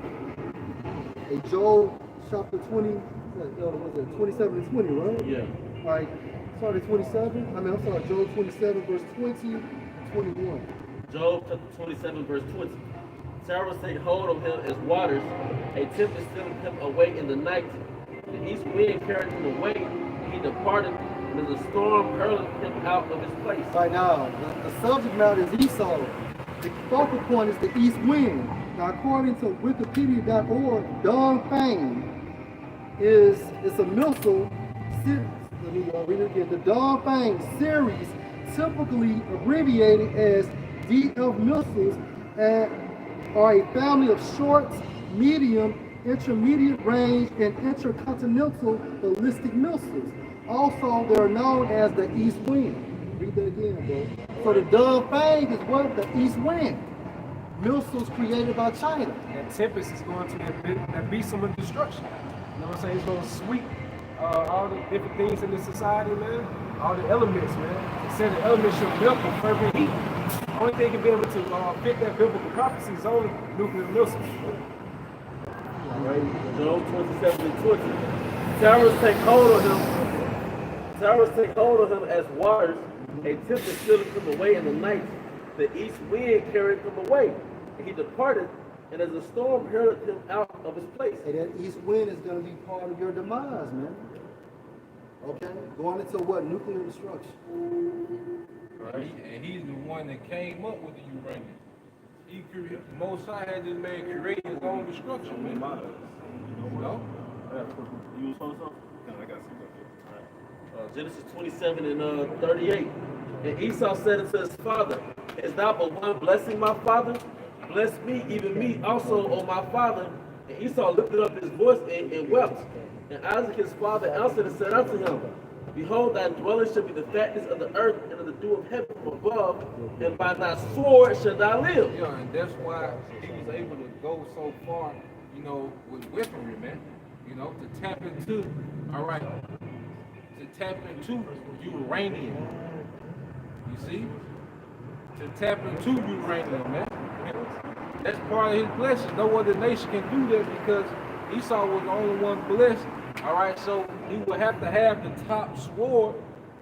Hey, Joel chapter 20, was it 27 and 20, right? Yeah. All right, started 27. I'm sorry, Joel 27, verse 20, 21. Job chapter 27, verse 20. Terror take hold of him as waters. A tempest sent him away in the night. The east wind carried him away. He departed, and as a storm hurled him out of his place. Right now, the subject matter is Esau. The focal point is the east wind. Now, according to Wikipedia.org, Dong Fang is a missile. Let me read it again. The Dong Fang series, typically abbreviated as DF missiles, are a family of short, medium, intermediate range, and intercontinental ballistic missiles. Also, they're known as the East Wind. Read that again, bro. So the Dove Fang is what? The East Wind. Missiles created by China. That tempest is going to that besom of destruction. You know what I'm saying? It's going to sweep all the different things in this society, man. All the elements, man. It said the elements should melt with fervent heat. Only thing can be able to fit that biblical prophecy is only nuclear missiles. Right? Job 27 and 20. Terrors take hold of him. Terrors take hold of him as waters. A tempest stealeth him away in the night. The east wind carried him away. And he departed, and as a storm hurled him out of his place. Hey, that east wind is going to be part of your demise, man. Okay? Going into what? Nuclear destruction. Right? And he's the one that came up with the uranium. The Most High had this man create his own destruction, man. You know? You was supposed to? I got some. Genesis 27 and 38. And Esau said unto his father, Is thou but one blessing, my father? Bless me, even me also, O my father. And Esau lifted up his voice and wept. And Isaac his father answered and said unto him, Behold, thy dwelling shall be the fatness of the earth and of the dew of heaven from above, and by thy sword shall thou live. Yeah, and that's why he was able to go so far, you know, with weaponry, man. You know, to tap into, all right, to tap into uranium. You see? To tap into uranium, man. That's part of his blessing. No other nation can do that because Esau was the only one blessed. All right, so he would have to have the top sword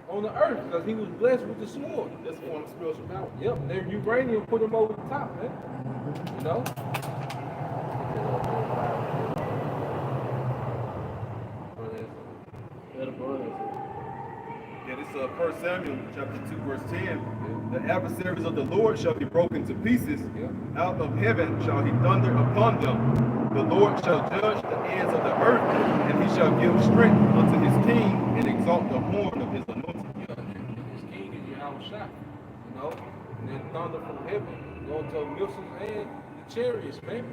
on the earth because he was blessed with the sword. That's one spiritual power. Yep, and then uranium put him over the top, man. You know? Yeah, this is 1 Samuel chapter 2, verse 10. The adversaries of the Lord shall be broken to pieces. Out of heaven shall he thunder upon them. The Lord shall judge the ends of the earth, and he shall give strength unto his king and exalt the horn of his anointed. His king is your shot, you know? And then thunder from heaven, going to missiles and the chariots, man.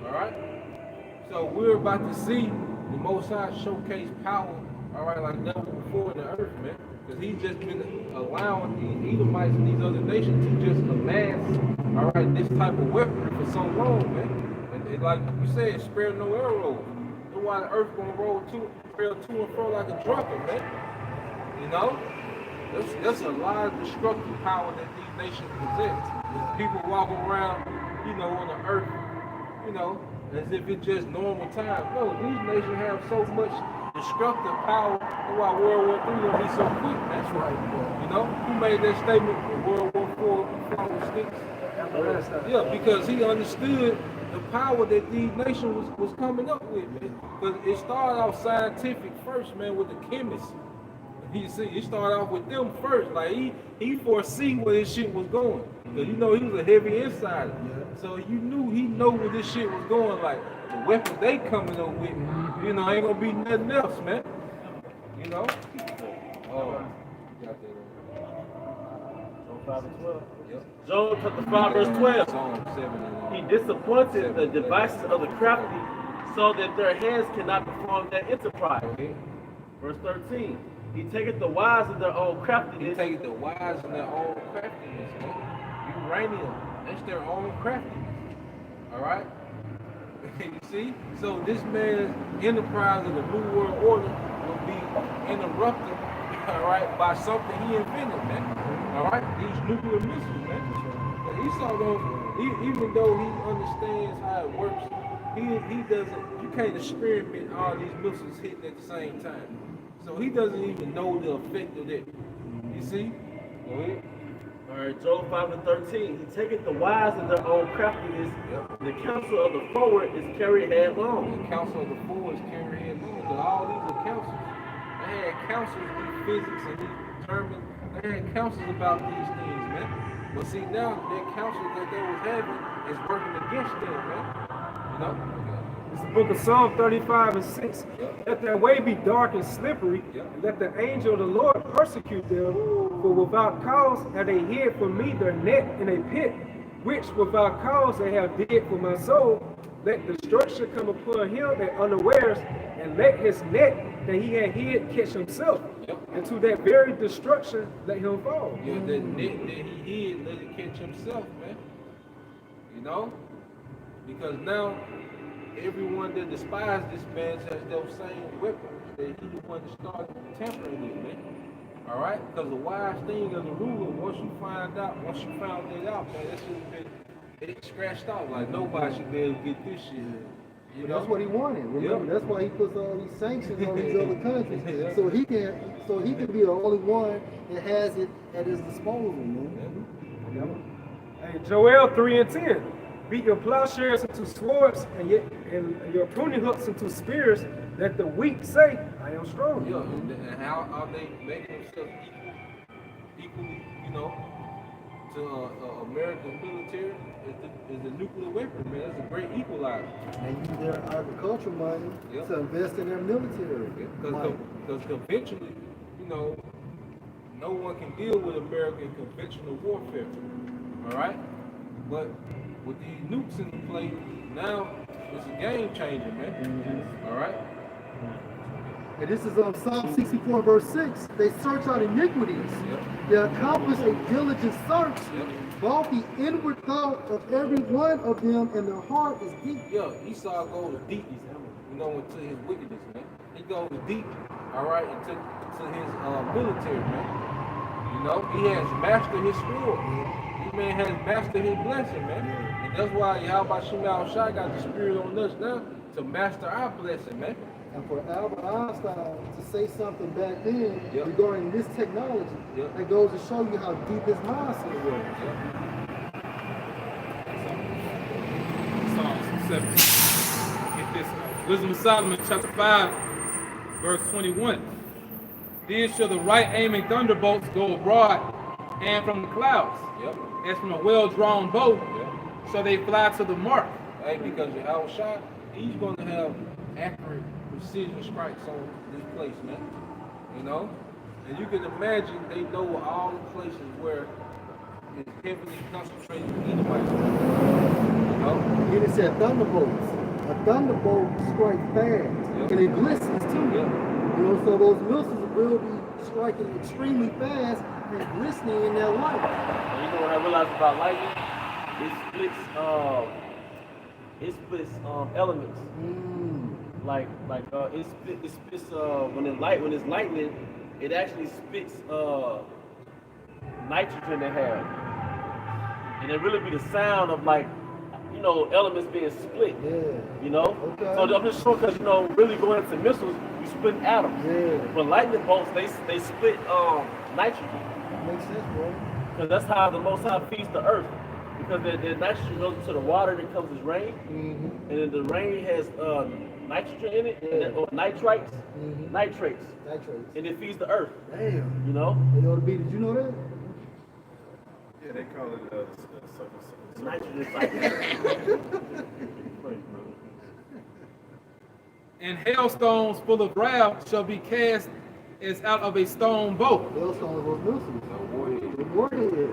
All right? So we're about to see the Most High showcase power, all right, like never before in the earth, man. Because he's just been allowing the Edomites and these other nations to just amass, all right, this type of weaponry for so long, man. And like you said, spare no arrows. That's why the earth gonna roll to and fro like a drunkard, man. You know? That's a lot of destructive power that these nations possess. People walking around, you know, on the earth, you know, as if it's just normal times. No, these nations have so much destructive power. That's why World War III gonna be so quick. That's right. You know, who made that statement in World War IV before it sticks? Yeah, because he understood the power that these nations was coming up with, man. Because it started off scientific first, man, with the chemists. You see, it started off with them first. Like he foresee where this shit was going. Cause you know he was a heavy insider. So he know where this shit was going. Like the weapons they coming up with, you know, ain't gonna be nothing else, man. You know? Job chapter 5 verse 12. He disappointed the devices of the crafty so that their hands cannot perform their enterprise. Verse 13. He taketh the wise in their own craftiness. He taketh the wise in their own craftiness, man. Uranium, that's their own craftiness. Alright? You see? So this man's enterprise of the New World Order will be interrupted, alright, by something he invented, man. Alright? These nuclear missiles, man. And Esau don't, even though he understands how it works, he doesn't, you can't experiment all these missiles hitting at the same time. So he doesn't even know the effect of that. You see? Go ahead. All right, Job 5 and 13. He taketh the wise in their own craftiness. The counsel of the forward is carried headlong. The counsel of the forward is carried headlong. But all these are counsels. They had counsels in physics and these determined. They had counsels about these things, man. But see, now that counsel that they was having is working against them, man. You know? It's the book of Psalm 35 and 6. Let their way be dark and slippery, and let the angel of the Lord persecute them. For without cause have they hid for me their net in a pit, which without cause they have did for my soul. Let destruction come upon him that unawares, and let his net that he had hid catch himself. And to that very destruction let him fall. Yeah, that net that he hid, let it catch himself, man. You know? Because now everyone that despised this man has those same weapons that he the one that started tampering with, man. Alright? Because the wise thing as a ruler, once you found that out, man, that should have been scratched out. Like nobody should be able to get this shit. You That's know? what he wanted. Remember, that's why he puts all these sanctions on these other countries, so he can be the only one that has it at his disposal, man. Hey, Joel 3:10. Beat your plowshares into swords and your pruning hooks into spears. Let the weak say, I am strong. Yeah, and how are they making themselves equal, you know, to American military? Is the nuclear weapon, man. It's a great equalizer. And use their agricultural money to invest in their military. Because conventionally, you know, no one can deal with American conventional warfare. All right? But with these nukes in play, now it's a game changer, man. All right? And this is Psalm 64, verse 6. They search out iniquities. They accomplish a diligent search. Both the inward thought of every one of them and their heart is deep. Yeah, Esau goes deep, you know, into his wickedness, man. He goes deep, all right, into his military, man. You know, he has mastered his sword. This man has mastered his blessing, man. And that's why Yahweh Shema Shai got the spirit on us now to master our blessing, man. And for Albert Einstein to say something back then regarding this technology, that goes to show you how deep his mindset was. Psalms 17. Get this. Wisdom of Solomon, chapter 5, verse 21. Then shall the right aiming thunderbolts go abroad and from the clouds. As from a well-drawn bow, shall they fly to the mark. Hey, because Yahweh Shai, he's going to have accurate precision strikes on this place, man. You know? And you can imagine they know all the places where it's heavily concentrated Edomites. You know? And it said thunderbolts. A thunderbolt strikes fast. And it glistens too. You know, so those missiles will be striking extremely fast and glistening in their light. And you know what I realized about lightning? It splits elements. Like it spits when it's lightning, it actually spits nitrogen in half, and it really be the sound of, like, you know, elements being split. You know. Okay. So I'm just showing, because, you know, really going into missiles, you split atoms. But lightning bolts, they split nitrogen. Makes sense, bro. Because that's how the Most High feeds the earth. Because the nitrogen goes into the water that comes as rain, and then the rain has nitrogen in it, or nitrates, and it feeds the earth. Damn. You know? Hey, yo, B, did you know that? Yeah, they call it nitrogen cycle. And hailstones full of wrath shall be cast as out of a stone bow. Hailstones was missiles. The warhead.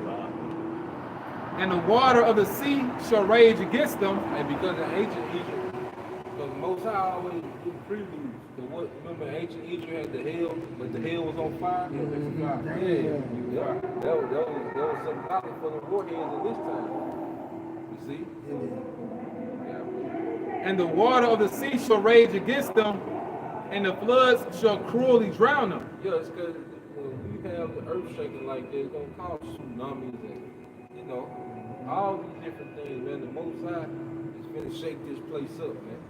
And the water of the sea shall rage against them. And because in ancient Egypt, because Most High always do preludes. Remember ancient Egypt had the hell, but the hell was on fire? That was symbolic for the warheads in this time. You see? And the water of the sea shall rage against them, and the floods shall cruelly drown them. Yeah, it's because when you have the earth shaking like that, it's going to cause tsunamis and, you know, all these different things, man. The Most High is going to shake this place up, man.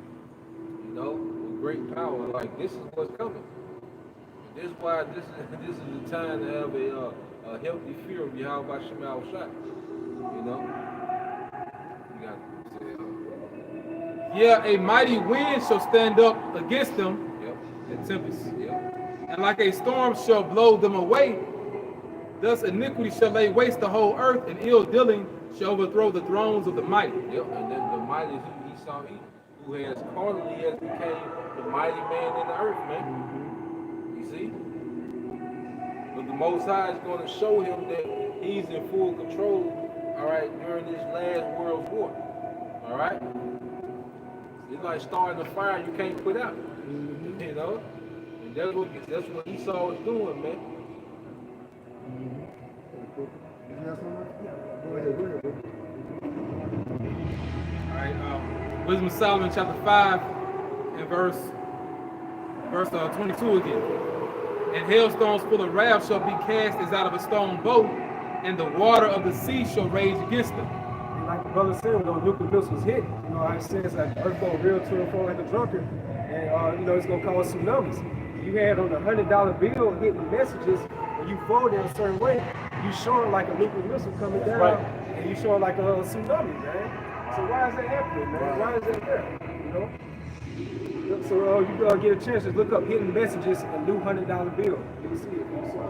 You know, with great power. Like, this is what's coming. This is why this is the time to have a healthy fear of Yahweh Shema Shai. You know? You got to say Yeah, a mighty wind shall stand up against them, the tempest. And like a storm shall blow them away. Thus iniquity shall lay waste the whole earth, and ill dealing shall overthrow the thrones of the mighty. And then the mighty is who Esau eat, who has carnally has became the mighty man in the earth, man. You see? But the Most High is going to show him that he's in full control, all right, during this last world war. All right? It's like starting a fire you can't put out. You know? And that's what Esau is doing, man. All right, Wisdom of Solomon, chapter 5, and verse 22 again. And hailstones full of wrath shall be cast as out of a stone bow, and the water of the sea shall rage against them. like the brother said, when those nuclear missiles hit, you know, I says like Earth gonna reel to and fro like a drunkard, and you know, it's gonna cause tsunamis. You had on the $100 bill hitting messages, when you fold it a certain way, you showing like a nuclear missile coming down, and you showing like a tsunami, man. So why is that happening, man? Why is that there? You know? So you get a chance to look up hidden messages and new $100 bill. You'll see it. You'll see it.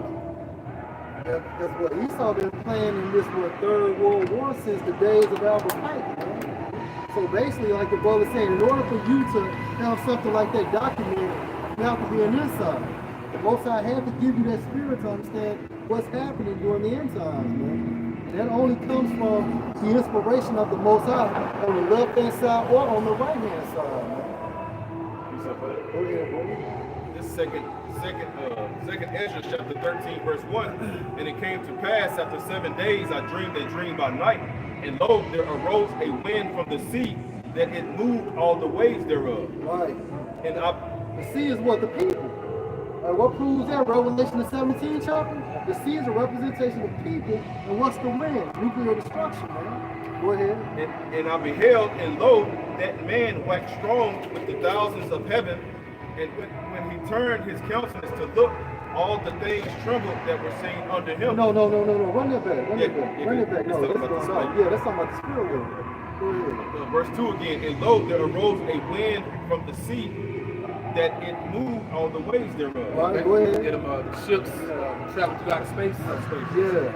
That's what Esau been playing in this Third World War since the days of Albert Pike, man. So basically, like the brother said, in order for you to have something like that documented, you have to be an insider. The Most High had to give you that spirit to understand what's happening during the end times, man. And that only comes from the inspiration of the Most High on the left-hand side or on the right-hand side, man. Go ahead, bro. This second Ezra chapter 13 verse 1. And it came to pass after 7 days I dreamed a dream by night, and lo, there arose a wind from the sea, that it moved all the waves thereof. Right. And the sea is what? The people. What proves that? Revelation the 17th chapter? The sea is a representation of people, and what's the wind? Nuclear destruction, man. Go ahead. And I beheld, and lo, that man waxed strong with the thousands of heaven, and when he turned his countenance to look, all the things trembled that were seen under him. No. Run that back. Run it back. No, that's talking about the spirit world. Go ahead. Verse 2 again. And lo, there arose a wind from the sea, that it moved all the waves thereof. Right, go ahead. Get them ships travel through outer space. Yeah.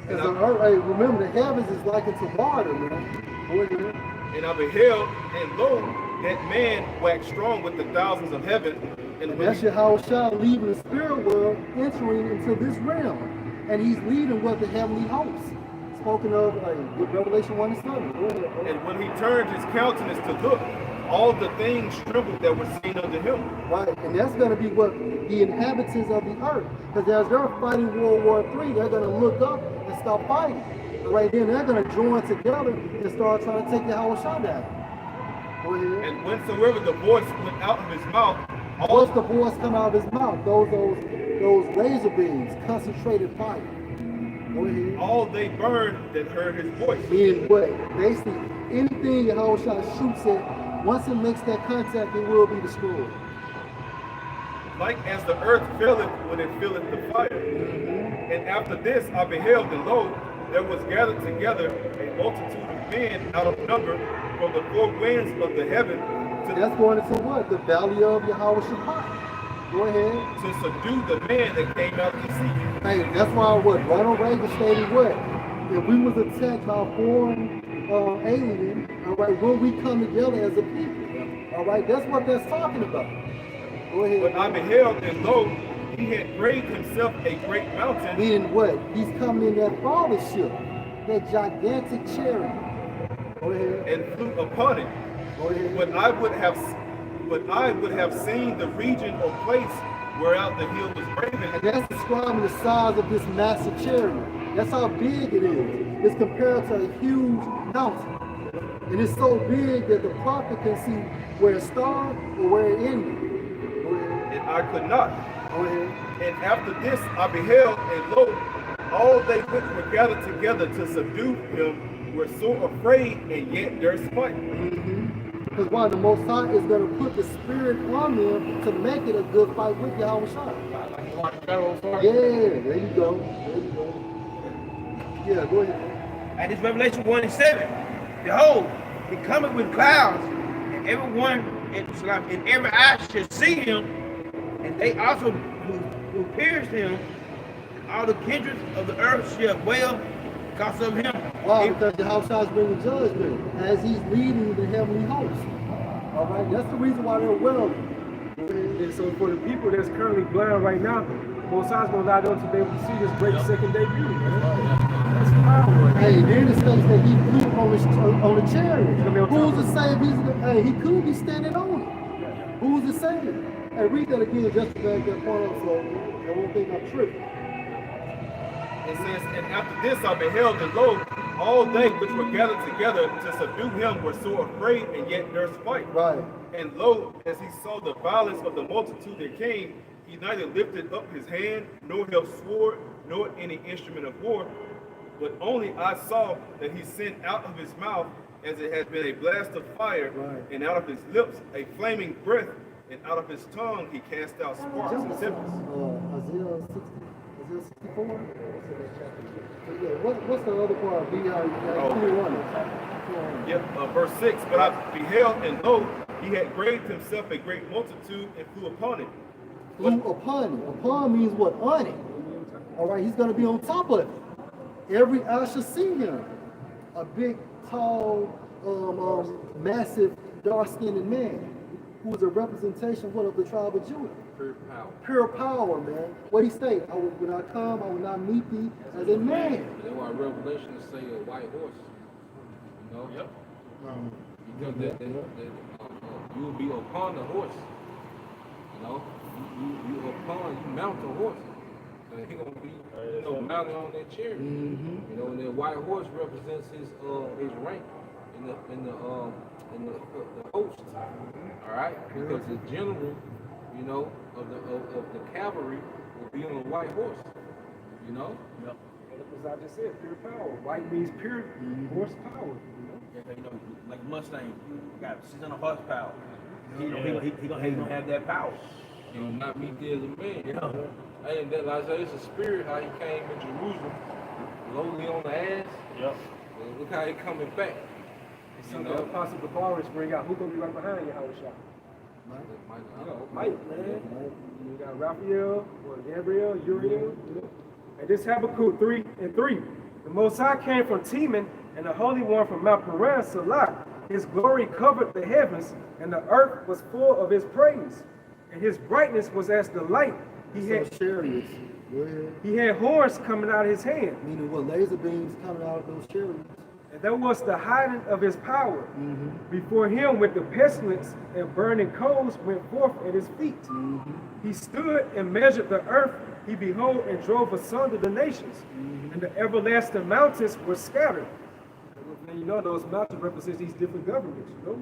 Because remember, the heavens is like into water, man. Go ahead. And I beheld, and lo, that man waxed strong with the thousands of heaven. And that's Yahushua leaving the spirit world, entering into this realm. And he's leading what the heavenly hosts. Spoken of with Revelation 1 and 7. Go ahead. And when he turned his countenance to look, all the things trembled that were seen unto him. Right, and that's going to be what the inhabitants of the earth. Because as they're fighting World War III, they're going to look up and stop fighting. Right then, they're going to join together and start trying to take Yahushua down. Go ahead. And whensoever the voice went out of his mouth, what's the voice come out of his mouth? Those laser beams, concentrated fire. Go ahead. All they burned that heard his voice. Meaning what? Basically, anything Yahushua shoots at, once it makes that contact, it will be destroyed. Like as the earth filleth when it filleth the fire. And after this I beheld, and lo, there was gathered together a multitude of men out of number from the four winds of the heaven. That's going into what? The valley of Yahushua. Go ahead. To subdue the man that came out of the sea. Hey, that's why what Ronald Reagan stated what? If we was attacked by a foreign alien, all right, will we come together as a people? All right, that's what that's talking about. Go ahead. But I beheld, and lo, he had braved himself a great mountain. Meaning what? He's coming in that father ship, that gigantic chariot. Go ahead. And flew upon it. Go ahead. But I would have seen the region or place whereout the hill was graven. And that's describing the size of this massive chariot. That's how big it is. It's compared to a huge mountain. And it's so big that the prophet can see where it started or where it ended. And I could not. Go ahead. And after this I beheld, and lo, all they which were gathered together to subdue him were so afraid, and yet durst fight. Because why? The Most High is going to put the spirit on them to make it a good fight with Yahushua. Yeah, there you go. There you go. Yeah, go ahead. At this Revelation 1 and 7, behold, he cometh with clouds, and everyone and every eye shall see him, and they also who pierced him, and all the kindreds of the earth shall wail because of him. Why? Because Yahushua is bringing judgment as he's leading the heavenly host. All right, that's the reason why they're wailing. And so for the people that's currently blind right now, Most High's going to allow them to be able to see this great second day beauty. That's power. Hey, then it states that he flew on the chariot. Who's to say he could be standing on it? Who's to say it? Hey, read that again just to back that point up so I won't think I'm tripping. It says, and after this I beheld, and lo, all they which were gathered together to subdue him were so afraid, and yet durst fight. Right. And lo, as he saw the violence of the multitude that came, he neither lifted up his hand, nor held sword, nor any instrument of war, But only I saw that he sent out of his mouth as it had been a blast of fire, Right. and out of his lips a flaming breath, and out of his tongue he cast out sparks and tempests. Isaiah 64. Yeah, what's the other part? Verse 6, but I beheld, and lo, he had graved himself a great multitude, and flew upon it. Flew upon it. Upon means what? On it. All right, he's going to be on top of it. Every eye shall see him. A big, tall, massive, dark-skinned man who is a representation of the tribe of Judah. Pure power. Pure power, man. What he say? When I come, I will not meet thee as a man. That's why Revelation say a white horse. You know? Yep. Because you will be upon the horse. You know? You mount a horse. And he gonna be mounted on that chariot. You know, and that white horse represents his rank in the host. All right? Because the general, you know, of the cavalry will be on a white horse. You know? Yep. As I just said, pure power. White means pure horsepower. You know, like Mustang, got 600 horsepower. He gonna have that power. You know, not meet there as a man. Yeah. And that, like I said, it's a spirit how he came in Jerusalem, lowly on the ass. Yep. And look how he coming back. It's something that Apostle Gabaris bring out. Who gonna be right behind you, Howard Shop? Mike, man. You got Raphael, Gabriel, Uriel. And this Habakkuk 3:3. The Most High came from Teman, and the Holy One from Mount Paran, Salah. His glory covered the heavens, and the earth was full of his praise. And his brightness was as the light. He had chariots. Go ahead. He had horns coming out of his hand. Meaning what? Laser beams coming out of those chariots. And that was the hiding of his power. Before him with the pestilence and burning coals went forth at his feet. He stood and measured the earth. He beheld and drove asunder the nations. And the everlasting mountains were scattered. And you know those mountains represent these different governments. You know?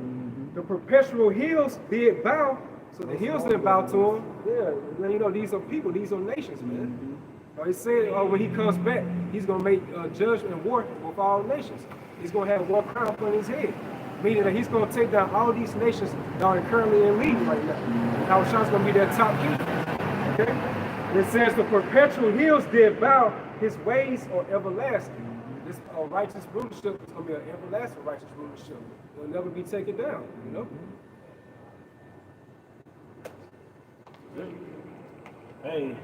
The perpetual hills did bow. So the hills didn't bow to him. Yeah, you know, these are people, these are nations, man. He said when he comes back, he's going to make judgment and war with all nations. He's going to have one crown upon his head. Meaning that he's going to take down all these nations that are currently in league right now. And Hawashan's going to be their top king. Okay? And it says the perpetual hills did bow, his ways are everlasting. This righteous rulership is going to be an everlasting righteous rulership. It'll never be taken down, you know? Hey,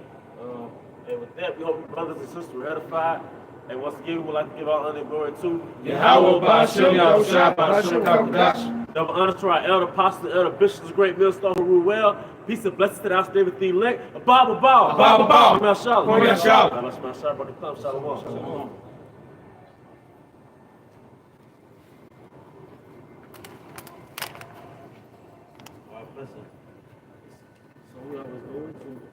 and with that, we hope you brothers and sisters were edified. And once again, we would like to give all honor and glory to Yahweh Ba'ashem Yahushua Ba'ashem Kakadash. Double honor to our elder apostles, elder bishops, the great millstone who rule well. Peace and blessings to the outstanding thing elect. Abba Baal. Abba Baal. Kwame Ashala. Kwame Ashala. Kwame Ashala. Brother Plum. Shalom. Shalom. Wow, blessing. So we always go into